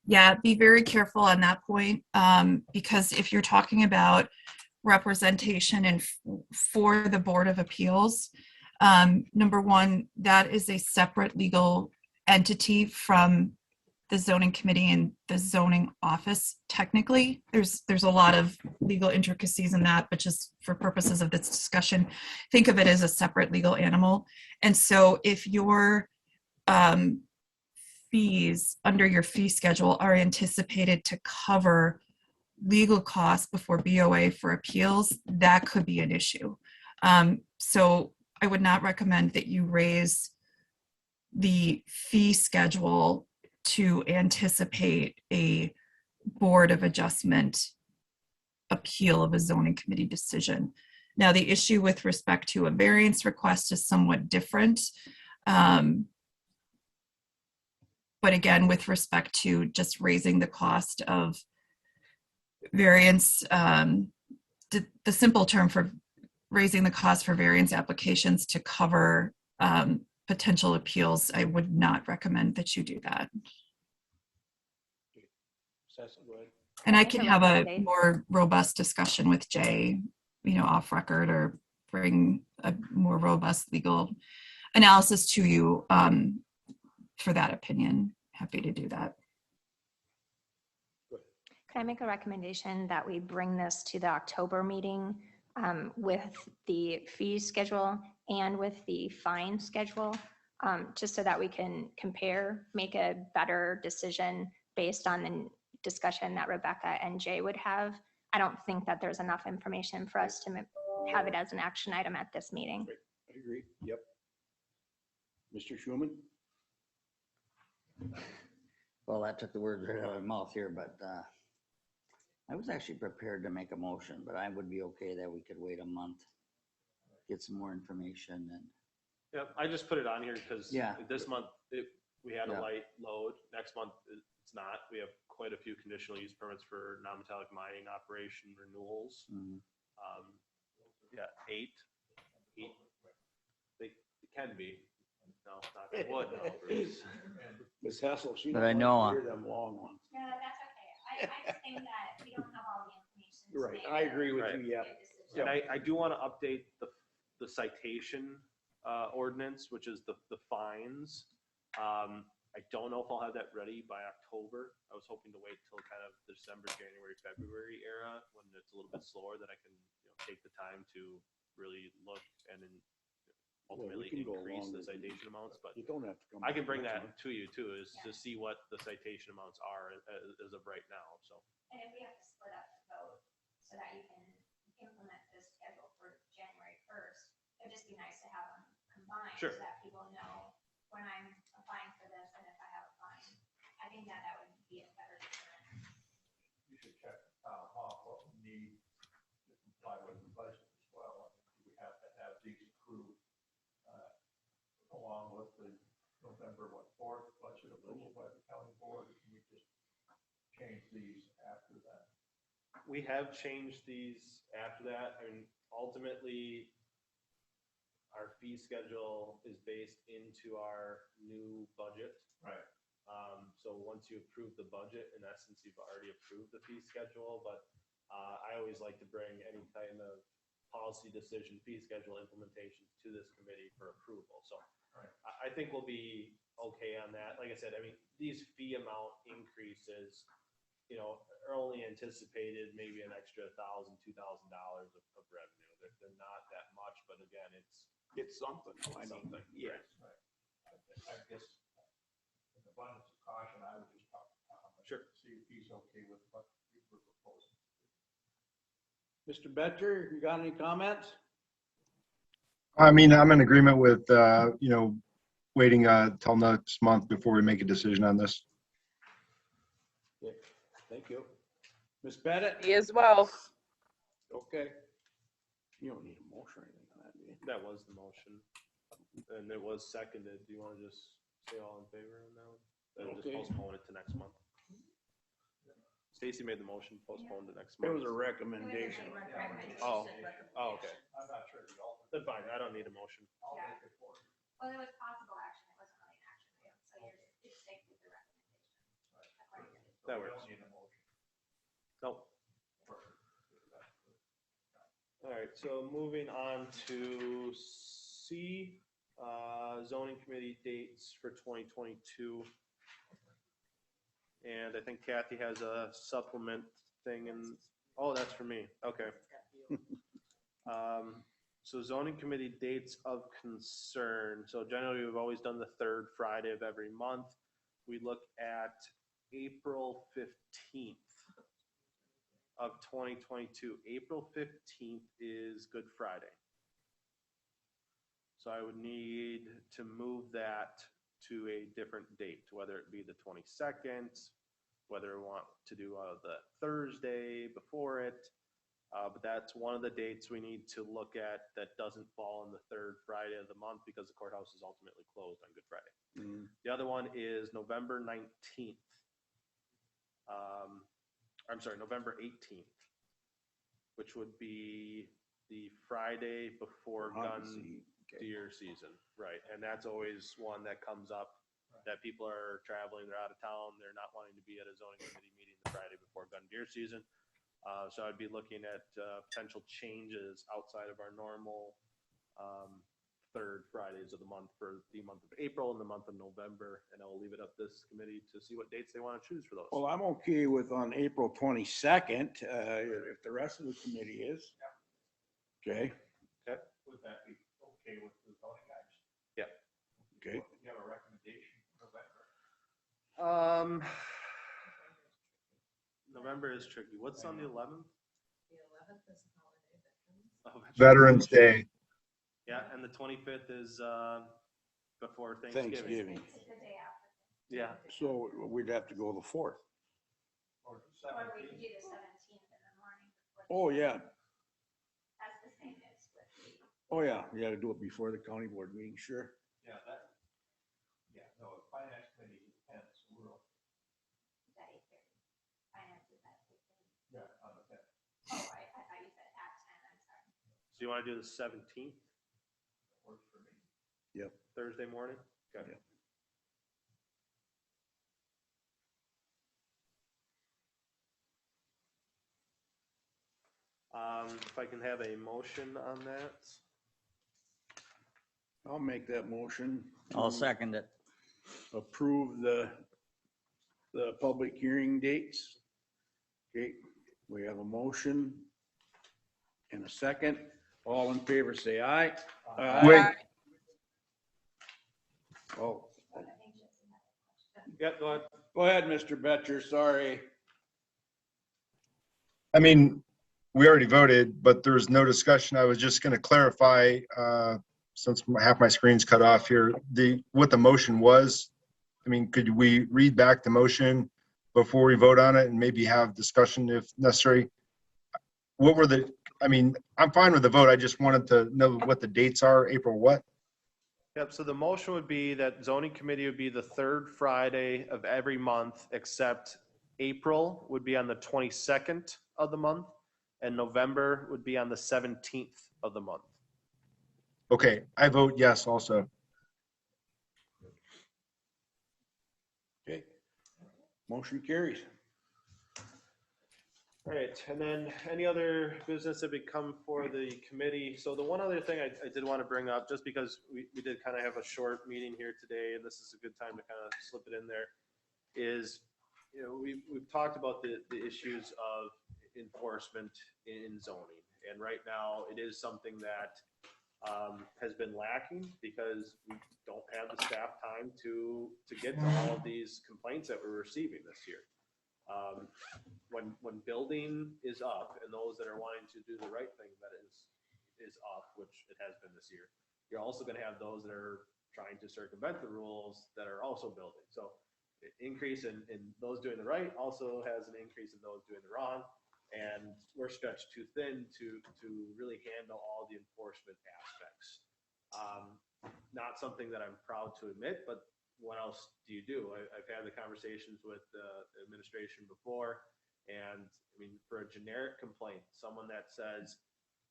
Yeah, be very careful on that point, because if you're talking about representation and for the Board of Appeals, number one, that is a separate legal entity from the zoning committee and the zoning office. Technically, there's a lot of legal intricacies in that, but just for purposes of this discussion, think of it as a separate legal animal. And so if your fees under your fee schedule are anticipated to cover legal costs before BOA for appeals, that could be an issue. So I would not recommend that you raise the fee schedule to anticipate a Board of Adjustment appeal of a zoning committee decision. Now, the issue with respect to a variance request is somewhat different. But again, with respect to just raising the cost of variance, the simple term for raising the cost for variance applications to cover potential appeals, I would not recommend that you do that. And I can have a more robust discussion with Jay, off record, or bring a more robust legal analysis to you for that opinion. Happy to do that. Can I make a recommendation that we bring this to the October meeting with the fee schedule and with the fine schedule, just so that we can compare, make a better decision based on the discussion that Rebecca and Jay would have? I don't think that there's enough information for us to have it as an action item at this meeting. I agree, yep. Mr. Schuman? Well, that took the words right out of my mouth here, but I was actually prepared to make a motion, but I would be okay that we could wait a month, get some more information and. Yep, I just put it on here because Yeah. this month, we had Yeah. a light load. Next month, it's not. We have quite a few conditional use permits for non-metallic mining operation renewals. Mhm. Yeah, eight. They can be. No, not that would, no, Bruce. Ms. Hessel, she But don't I know, want to hear them long ones. No, that's okay. I just think that we don't have all the information. You're right, I agree with you, yeah. And I do want to update the citation ordinance, which is the fines. I don't know if I'll have that ready by October. I was hoping to wait till kind of December, January, February era when it's a little bit slower, that I can take the time to really look and ultimately can go increase the longer than- citation amounts, but You don't have to come. I can back bring next that month. to you too, is to see what the citation amounts are as of right now, so. And if we have to split up the vote so that you can implement this schedule for January 1st, it'd just be nice to have them combined. Sure. So that people know when I'm applying for this and if I have a fine. I think that would be a better deterrent. You should check off what we need to comply with the budget as well. We have to have these approved along with the November 4th budget approval by the county board. Can we just change these after that? We have changed these after that, and ultimately, our fee schedule is based into our new budget. Right. So once you approve the budget, in essence, you've already approved the fee schedule, but I always like to bring any kind of policy decision, fee schedule implementations to this committee for approval. So Right. I think we'll be okay on that. Like I said, I mean, these fee amount increases, are only anticipated maybe an extra $1,000, $2,000 of revenue. They're not that much, but again, It's something. I mean, something. yes. Right. I guess, in abundance of caution, I would just talk to Tom. and Sure. See if he's okay with what we were proposing. Mr. Betcher, you got any comments? I mean, I'm in agreement with, waiting till next month before we make a decision on this. Yeah, thank you. Ms. Pettit? Me as well. Okay. You don't need a motion or anything on that, do you? That was the motion, and it was seconded. Do you want to just say all in favor on that one? And just Okay. postpone it to next month. Stacy made the motion, postpone to next It was month. a recommendation. Oh, okay. I'm not sure the ultimate. Then fine, I don't need a motion. I'll make it for you. Well, it was possible action. It wasn't really an action item. So it's safe with the recommendation. That We works. don't need a motion. Nope. All right, so moving on to C, zoning committee dates for 2022. And I think Kathy has a supplement thing and, oh, that's for me. Okay. So zoning committee dates of concern. So generally, we've always done the third Friday of every month. We look at April 15th of 2022. April 15th is Good Friday. So I would need to move that to a different date, whether it be the 22nd, whether we want to do the Thursday before it. But that's one of the dates we need to look at that doesn't fall on the third Friday of the month because the courthouse is ultimately closed on Good Friday. Mm. The other one is November 19th. I'm sorry, November 18th, which would be the Friday before gun deer season. Right. And that's always one that comes up that people are traveling, they're out of town, they're not wanting to be at a zoning committee meeting the Friday before gun deer season. So I'd be looking at potential changes outside of our normal third Fridays of the month for the month of April and the month of November. And I'll leave it up this committee to see what dates they want to choose for those. Well, I'm okay with on April 22nd, if the rest of the committee is. Okay, Would that be okay with the zoning guys? Yeah. okay. You have a recommendation for November? November is tricky. What's on the 11th? The 11th is the holiday. Oh, Veterans Day. Yeah, and the 25th is before Thanksgiving. Thanksgiving. It's the day after. Yeah. So we'd have to go the 4th. Or the Or we 17th? could do the 17th in the morning. before the- Oh, yeah. That's the same as with the. Oh, yeah. You gotta do it before the county board meeting, sure. Yeah, no, finance committee is 10th, so we're, At 8:30. Finance is at 8:30. yeah, on the 10th. Oh, I thought you said at 10, I'm sorry. So you want to do the 17th, Works for me. Yep. Thursday morning? Okay. Yep. If I can have a motion on that. I'll make that motion. I'll to second it. Approve the public hearing dates. Okay, we have a motion and a second. All in favor, say aye. Wait, Oh, Yeah, go ahead. go ahead, Mr. Betcher, sorry. I mean, we already voted, but there was no discussion. I was just going to clarify, since half my screen's cut off here, what the motion was. I mean, could we read back the motion before we vote on it and maybe have discussion if necessary? What were I mean, I'm fine with the vote. I just wanted to know what the dates are, April what? Yep, so the motion would be that zoning committee would be the third Friday of every month, except April would be on the 22nd of the month, and November would be on the 17th of the month. Okay, I vote yes also. Okay. Motion carries. All right, and then any other business that would come for the committee? So the one other thing I did want to bring up, just because we did kind of have a short meeting here today, and this is a good time to kind of slip it in there, is, you know, we've talked about the issues of enforcement in zoning. And right now, it is something that has been lacking because we don't have the staff time to get to all of these complaints that we're receiving this year. When building is up and those that are wanting to do the right thing that is up, which it has been this year, you're also going to have those that are trying to circumvent the rules that are also building. So the increase in those doing the right also has an increase in those doing the wrong. And we're stretched too thin to really handle all the enforcement aspects. Not something that I'm proud to admit, but what else do you do? I've had the conversations with the administration before, and I mean, for a generic complaint, someone that says,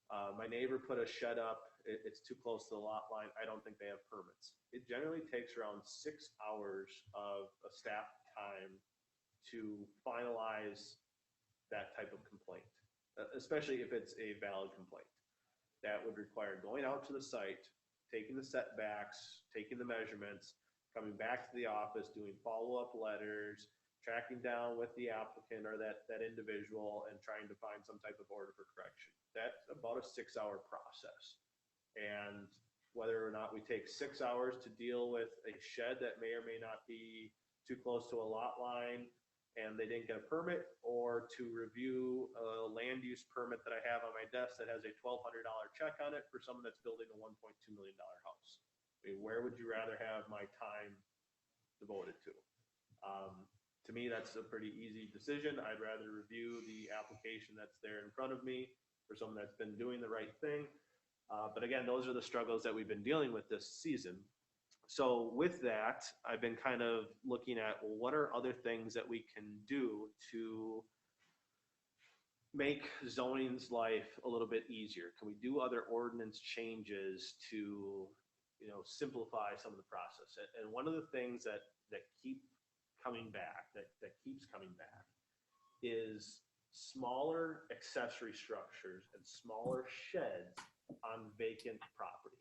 my neighbor put a shed up, it's too close to the lot line, I don't think they have permits. It generally takes around 6 hours of a staff time to finalize that type of complaint, especially if it's a valid complaint. That would require going out to the site, taking the setbacks, taking the measurements, coming back to the office, doing follow-up letters, tracking down with the applicant or that individual and trying to find some type of order for correction. That's about a 6-hour process. And whether or not we take 6 hours to deal with a shed that may or may not be too close to a lot line and they didn't get a permit, or to review a land use permit that I have on my desk that has a $1,200 check on it for someone that's building a $1.2 million house. I mean, where would you rather have my time devoted to? To me, that's a pretty easy decision. I'd rather review the application that's there in front of me for someone that's been doing the right thing. But again, those are the struggles that we've been dealing with this season. So with that, I've been kind of looking at, well, what are other things that we can do to make zoning's life a little bit easier? Can we do other ordinance changes to, you know, simplify some of the process? And one of the things that keep coming back, that keeps coming back, is smaller accessory structures and smaller sheds on vacant property.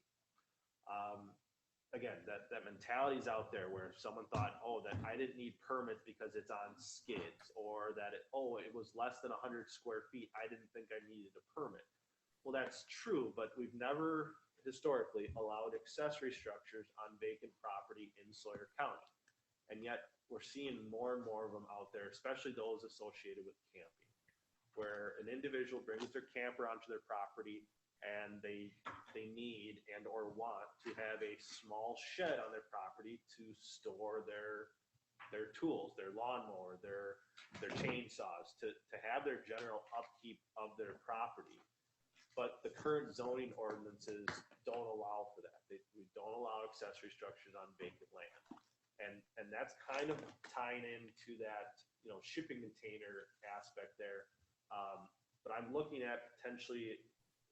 Again, that mentality is out there where someone thought, oh, that I didn't need permits because it's on skids, or that it was less than 100 square feet, I didn't think I needed a permit. Well, that's true, but we've never historically allowed accessory structures on vacant property in Sawyer County. And yet we're seeing more and more of them out there, especially those associated with camping, where an individual brings their camper onto their property and they need and or want to have a small shed on their property to store their tools, their lawnmower, their chainsaws, to have their general upkeep of their property. But the current zoning ordinances don't allow for that. We don't allow accessory structures on vacant land. And that's kind of tying into that, you know, shipping container aspect there. But I'm looking at potentially,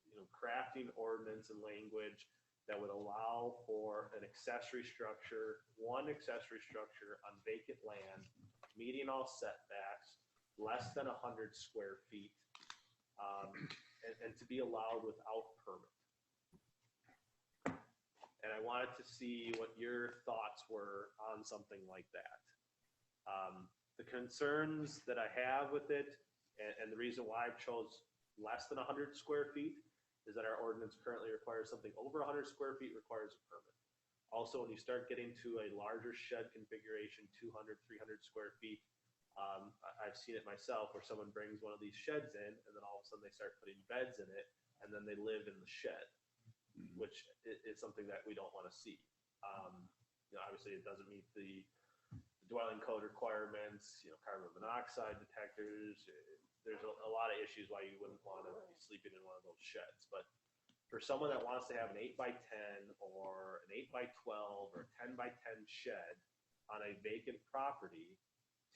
you know, crafting ordinance and language that would allow for an accessory structure, one accessory structure on vacant land, meeting all setbacks, less than 100 square feet, and to be allowed without permit. And I wanted to see what your thoughts were on something like that. The concerns that I have with it, and the reason why I chose less than 100 square feet, is that our ordinance currently requires something over 100 square feet requires a permit. Also, when you start getting to a larger shed configuration, 200, 300 square feet, I've seen it myself where someone brings one of these sheds in and then all of a sudden they start putting beds in it and then they live in the shed, which is something that we don't want to see. Obviously it doesn't meet the dwelling code requirements, carbon monoxide detectors. There's a lot of issues why you wouldn't want to be sleeping in one of those sheds. But for someone that wants to have an 8x10 or an 8x12 or a 10x10 shed on a vacant property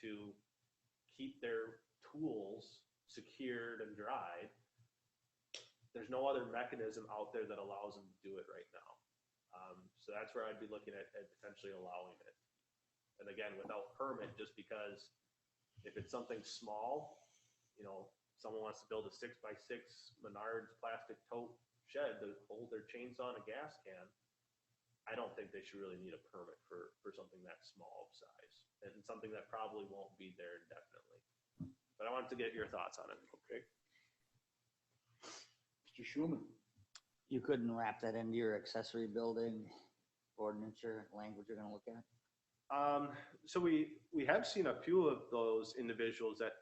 to keep their tools secured and dried, there's no other mechanism out there that allows them to do it right now. So that's where I'd be looking at potentially allowing it. And again, without permit, just because if it's something small, someone wants to build a 6x6 Menards plastic tote shed to hold their chainsaw and a gas can, I don't think they should really need a permit for something that small of size and something that probably won't be there indefinitely. But I wanted to get your thoughts on it. Okay. Mr. Schuman. You couldn't wrap that into your accessory building ordinance or language you're gonna look at? So we have seen a few of those individuals that,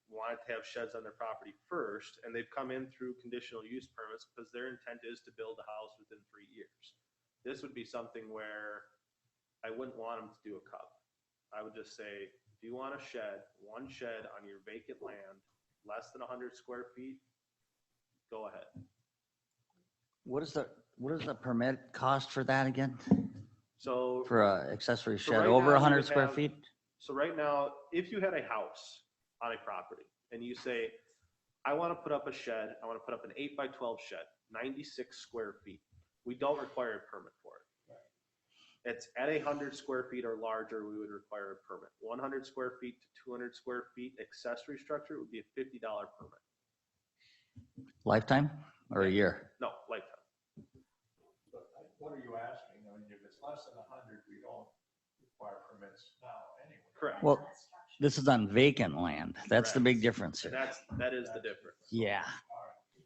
wanted to have sheds on their property first, and they've come in through conditional use permits because their intent is to build a house within 3 years. This would be something where I wouldn't want them to do a cup. I would just say, if you want a shed, one shed on your vacant land, less than 100 square feet, go ahead. What is the permit cost for that again? So For a accessory So shed right over now, you 100 would square have- feet? So right now, if you had a house on a property and you say, I want to put up a shed, I want to put up an 8x12 shed, 96 square feet, we don't require a permit for it. It's at 100 square feet or larger, we would require a permit. 100 square feet to 200 square feet accessory structure would be a $50 permit. Lifetime or a year? No, lifetime. What are you asking? I mean, if it's less than 100, we don't require permits now anyway. Correct. Well, this is on vacant land. That's the big difference And here. that is the difference. Yeah. All right.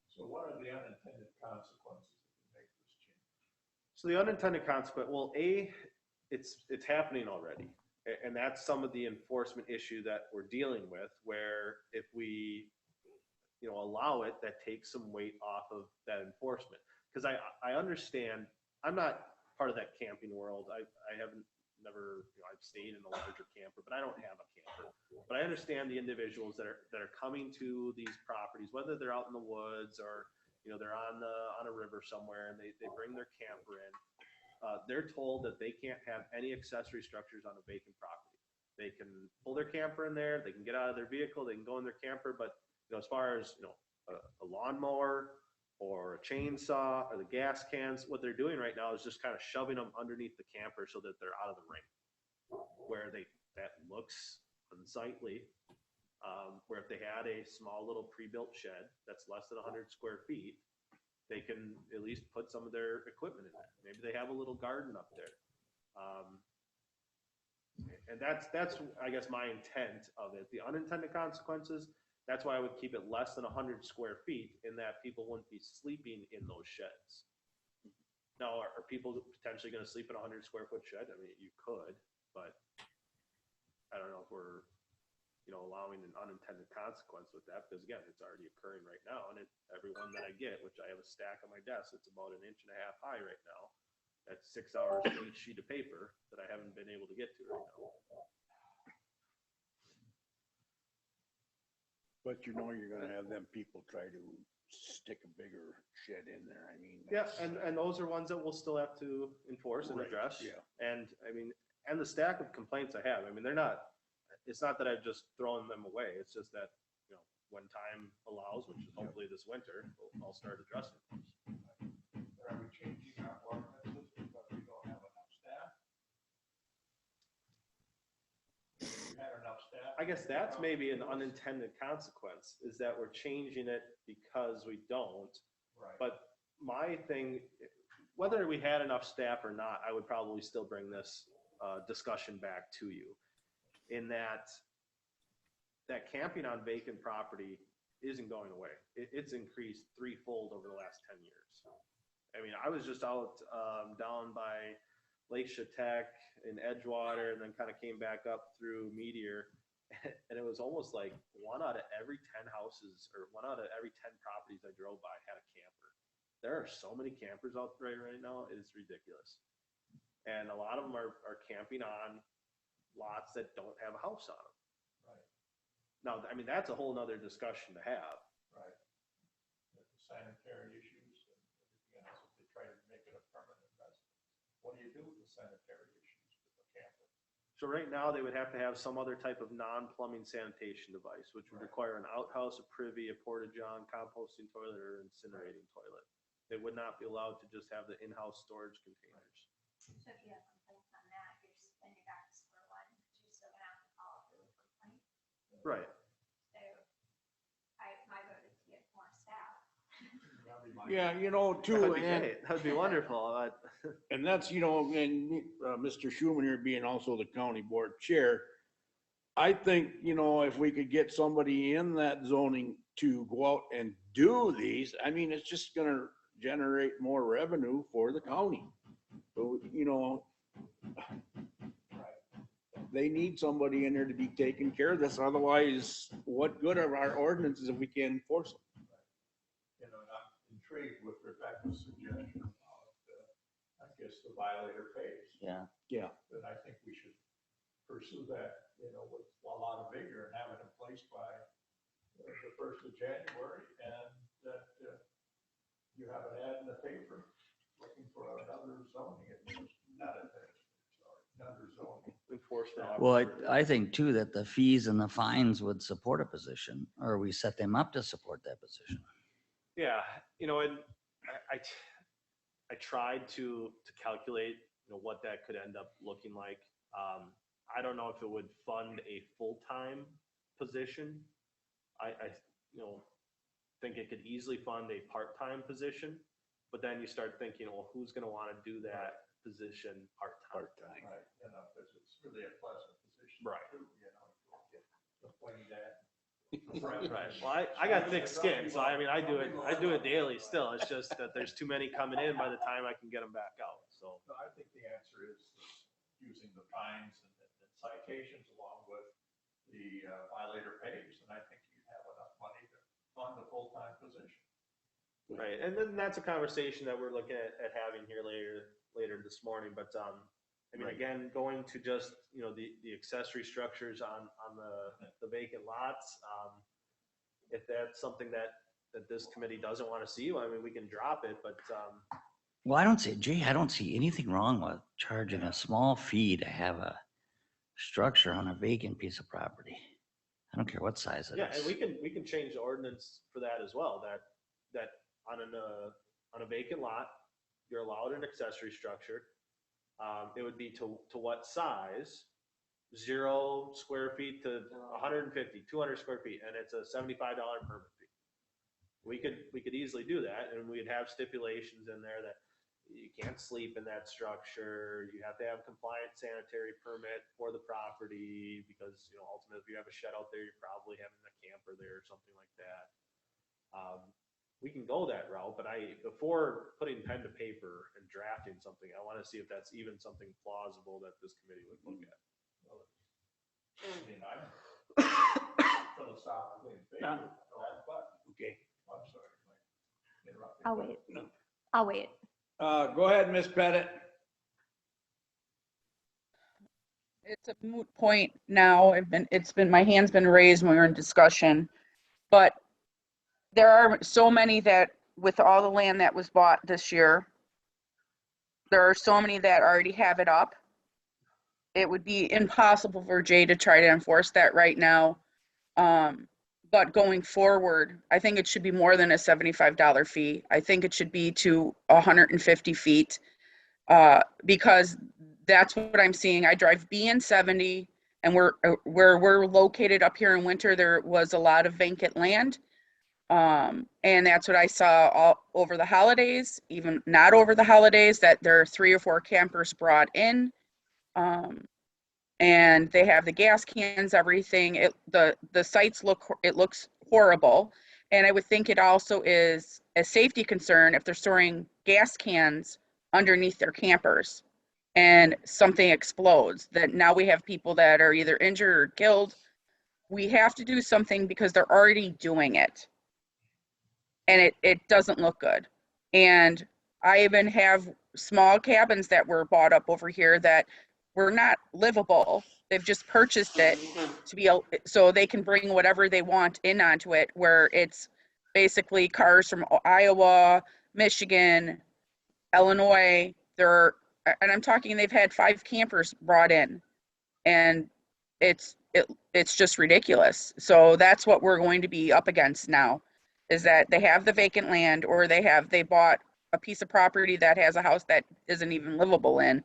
So what are the unintended consequences if we make this change? So the unintended consequence, well, it's happening already. And that's some of the enforcement issue that we're dealing with, where if we, allow it, that takes some weight off of that enforcement. Because I understand, I'm not part of that camping world. I haven't never, I've stayed in a larger camper, but I don't have a camper. But I understand the individuals that are coming to these properties, whether they're out in the woods or, they're on a river somewhere and they bring their camper in. They're told that they can't have any accessory structures on a vacant property. They can pull their camper in there, they can get out of their vehicle, they can go in their camper, but as far as a lawnmower or a chainsaw or the gas cans, what they're doing right now is just kind of shoving them underneath the camper so that they're out of the ring, where that looks unsightly. Where if they had a small little pre-built shed that's less than 100 square feet, they can at least put some of their equipment in there. Maybe they have a little garden up there. And that's, I guess, my intent of it. The unintended consequences, that's why I would keep it less than 100 square feet, in that people wouldn't be sleeping in those sheds. Now, are people potentially going to sleep in a 100 square foot shed? I mean, you could, but I don't know if we're, allowing an unintended consequence with that, because again, it's already occurring right now. And every one that I get, which I have a stack on my desk, it's about 1.5 inches high right now. That's 6 hours for each sheet of paper that I haven't been able to get to right now. But you're gonna have them people try to stick a bigger shed in there. I mean. Yeah, that's- and those are ones that we'll still have to enforce and Right, address. yeah. And I mean, and the stack of complaints I have, I mean, it's not that I've just thrown them away. It's just that, when time allows, which is hopefully this winter, I'll start addressing those. Are we changing our ordinances because we don't have enough staff? We had enough staff. I guess that's maybe an unintended consequence, is that we're changing it because we don't. Right. But my thing, whether we had enough staff or not, I would probably still bring this discussion back to you. In that camping on vacant property isn't going away. It's increased threefold over the last 10 years. I mean, I was just out, down by Lake Chautauqua in Edgewater and then kind of came back up through Meteor. And it was almost like 1 out of every 10 houses or 1 out of every 10 properties I drove by had a camper. There are so many campers out there right now. It's ridiculous. And a lot of them are camping on lots that don't have a house on them. Right. Now, I mean, that's a whole nother discussion to have. Right. The sanitary issues and everything else, if they try to make it a permanent residence. What do you do with the sanitary issues with the camper? So right now, they would have to have some other type of non-plumbing sanitation device, which would require an outhouse, a privy, a porta-john, composting toilet, or incinerating toilet. They would not be allowed to just have the in-house storage containers. So if you have complaints on that, then you're back to square one, but you're still gonna have to follow through with complaints. Right. So my vote is to get more staff. Yeah, you know, That too, would be and, great. That would be wonderful. and that's, you know, and Mr. Schuman here being also the county board chair, I think, you know, if we could get somebody in that zoning to go out and do these, I mean, it's just gonna generate more revenue for the county. So, you know, they need somebody in there to be taking care of this. Otherwise, what good are our ordinances if we can't enforce them? You know, and I'm intrigued with Rebecca's suggestion about, I guess, the violator pays. Yeah. Yeah. But I think we should pursue that, you know, with a lot of vigor and have it in place by the 1st of January, and that you have an ad in the paper looking for another zoning, another zoning. Enforcement. Well, officer. I think too that the fees and the fines would support a position, or we set them up to support that position. Yeah, you know, and I tried to calculate, you know, what that could end up looking like. I don't know if it would fund a full-time position. I you know, think it could easily fund a part-time position, but then you start thinking, well, who's gonna wanna do that position part-time? Right, you know, because it's really a pleasant position. Right. Too, you know, you don't get complained at. Right, well, I got thick skin, so I mean, I do it daily still. It's just that there's too many coming in by the time I can get them back out, so. No, I think the answer is using the fines and citations along with the violator pays, and I think you'd have enough money to fund a full-time position. Right, and then that's a conversation that we're looking at having here later this morning, but, I mean, Right. again, going to just, you know, the accessory structures on the vacant lots, if that's something that this committee doesn't want to see, well, I mean, we can drop it, but, Well, I don't see anything wrong with charging a small fee to have a structure on a vacant piece of property. I don't care what size it yeah, and is. we can change the ordinance for that as well, that on a vacant lot, you're allowed an accessory structure. It would be to what size? 0 square feet to 150, 200 square feet, and it's a $75 permit fee. We could easily do that, and we'd have stipulations in there that you can't sleep in that structure. You have to have compliant sanitary permit for the property because, you know, ultimately if you have a shed out there, you're probably having a camper there or something like that. We can go that route, but before putting pen to paper and drafting something, I want to see if that's even something plausible that this committee would look at. I mean, I'm philosophically in favor of that, but Okay. I'm sorry, Mike, interrupting. I'll wait. I'll wait. Go ahead, Ms. Pettit. It's a moot point now. My hand's been raised when we were in discussion. But there are so many that, with all the land that was bought this year, there are so many that already have it up. It would be impossible for Jay to try to enforce that right now. But going forward, I think it should be more than a $75 fee. I think it should be to 150 feet. Because that's what I'm seeing. I drive BN70, and where we're located up here in Winter, there was a lot of vacant land. And that's what I saw all over the holidays, even not over the holidays, that there are 3 or 4 campers brought in. And they have the gas cans, everything. The sites looks horrible. And I would think it also is a safety concern if they're storing gas cans underneath their campers and something explodes, that now we have people that are either injured or killed. We have to do something because they're already doing it. And it doesn't look good. And I even have small cabins that were bought up over here that were not livable. They've just purchased it to be so they can bring whatever they want in onto it, where it's basically cars from Iowa, Michigan, Illinois. And I'm talking, they've had 5 campers brought in, and it's just ridiculous. So that's what we're going to be up against now, is that they have the vacant land, or they bought a piece of property that has a house that isn't even livable in,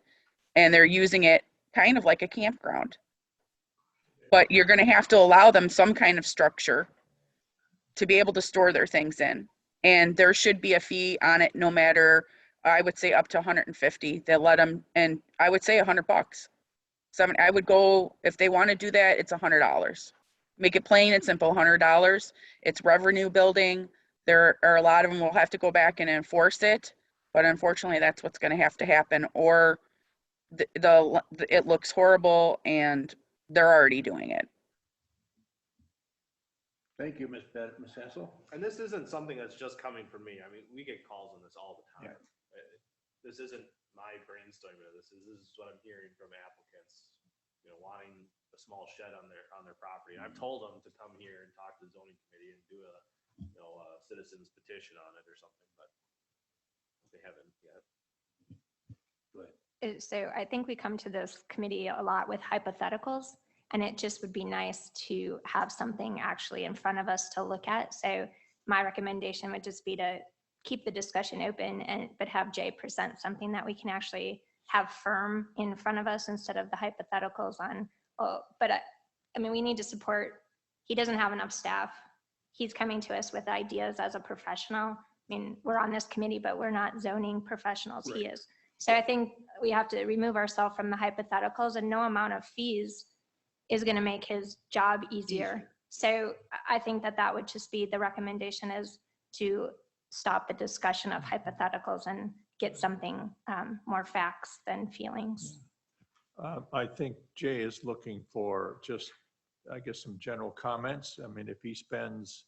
and they're using it kind of like a campground. But you're going to have to allow them some kind of structure to be able to store their things in. And there should be a fee on it, no matter, I would say up to 150. They'll let them, and I would say $100. I would go, if they want to do that, it's $100. Make it plain and simple, $100. It's revenue building. There are a lot of them will have to go back and enforce it, but unfortunately that's what's going to have to happen, or it looks horrible and they're already doing it. Thank you, Ms. Hessel. And this isn't something that's just coming from me. I mean, we get calls on this all the time. This isn't my brainstorming of this. This is what I'm hearing from applicants, wanting a small shed on their property. And I've told them to come here and talk to the zoning committee and do a citizen's petition on it or something, but they haven't yet. Go ahead. So I think we come to this committee a lot with hypotheticals, and it just would be nice to have something actually in front of us to look at. So my recommendation would just be to keep the discussion open, but have Jay present something that we can actually have firm in front of us instead of the hypotheticals on, I mean, we need to support, he doesn't have enough staff. He's coming to us with ideas as a professional. I mean, we're on this committee, but we're not zoning professionals. He is. So I think we have to remove ourselves from the hypotheticals, and no amount of fees is going to make his job easier. So I think that would just be the recommendation, is to stop the discussion of hypotheticals and get something more facts than feelings. I think Jay is looking for just, I guess, some general comments. I mean, if he spends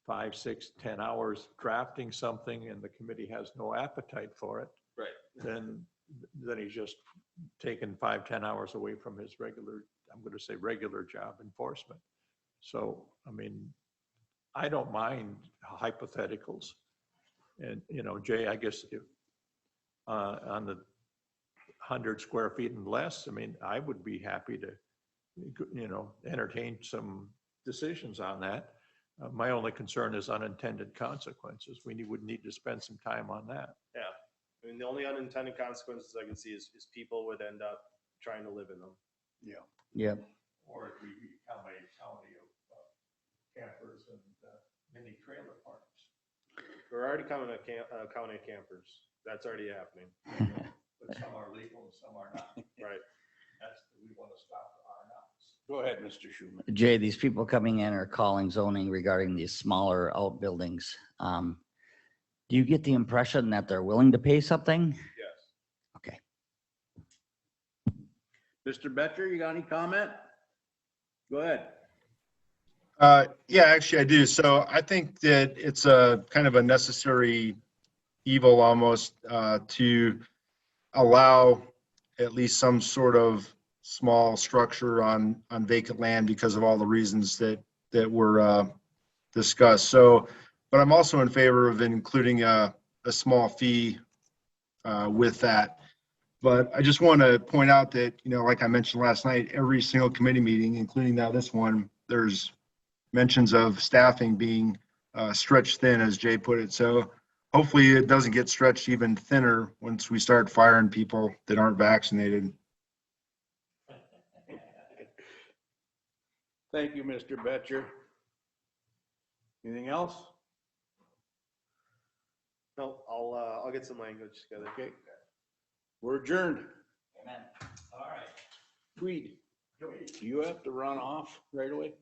5, 6, 10 hours drafting something and the committee has no appetite for it, right, then he's just taken 5, 10 hours away from his regular, I'm going to say regular job enforcement. So, I mean, I don't mind hypotheticals. And, Jay, I guess if on the 100 square feet and less, I mean, I would be happy to, entertain some decisions on that. My only concern is unintended consequences. We would need to spend some time on that. yeah. I mean, the only unintended consequences I can see is people would end up trying to live in them. Yeah. Yep. Or if we become a county of campers and mini trailer parks. We're already coming to county of campers. That's already happening. But some are legal and some are not. Right. We want to stop the R&Rs. Go ahead, Mr. Schuman. Jay, these people coming in are calling zoning regarding these smaller outbuildings. Do you get the impression that they're willing to pay something? Yes. Okay. Mr. Betcher, you got any comment? Go ahead. Yeah, actually I do. So I think that it's a kind of a necessary evil almost to allow at least some sort of small structure on vacant land because of all the reasons that were discussed. So, but I'm also in favor of including a small fee with that. But I just want to point out that, like I mentioned last night, every single committee meeting, including now this one, there's mentions of staffing being stretched thin, as Jay put it. So hopefully it doesn't get stretched even thinner once we start firing people that aren't vaccinated. Thank you, Mr. Betcher. Anything else? No, I'll get some language together. Okay. We're adjourned. Amen. All right. Tweed, do you have to run off right away?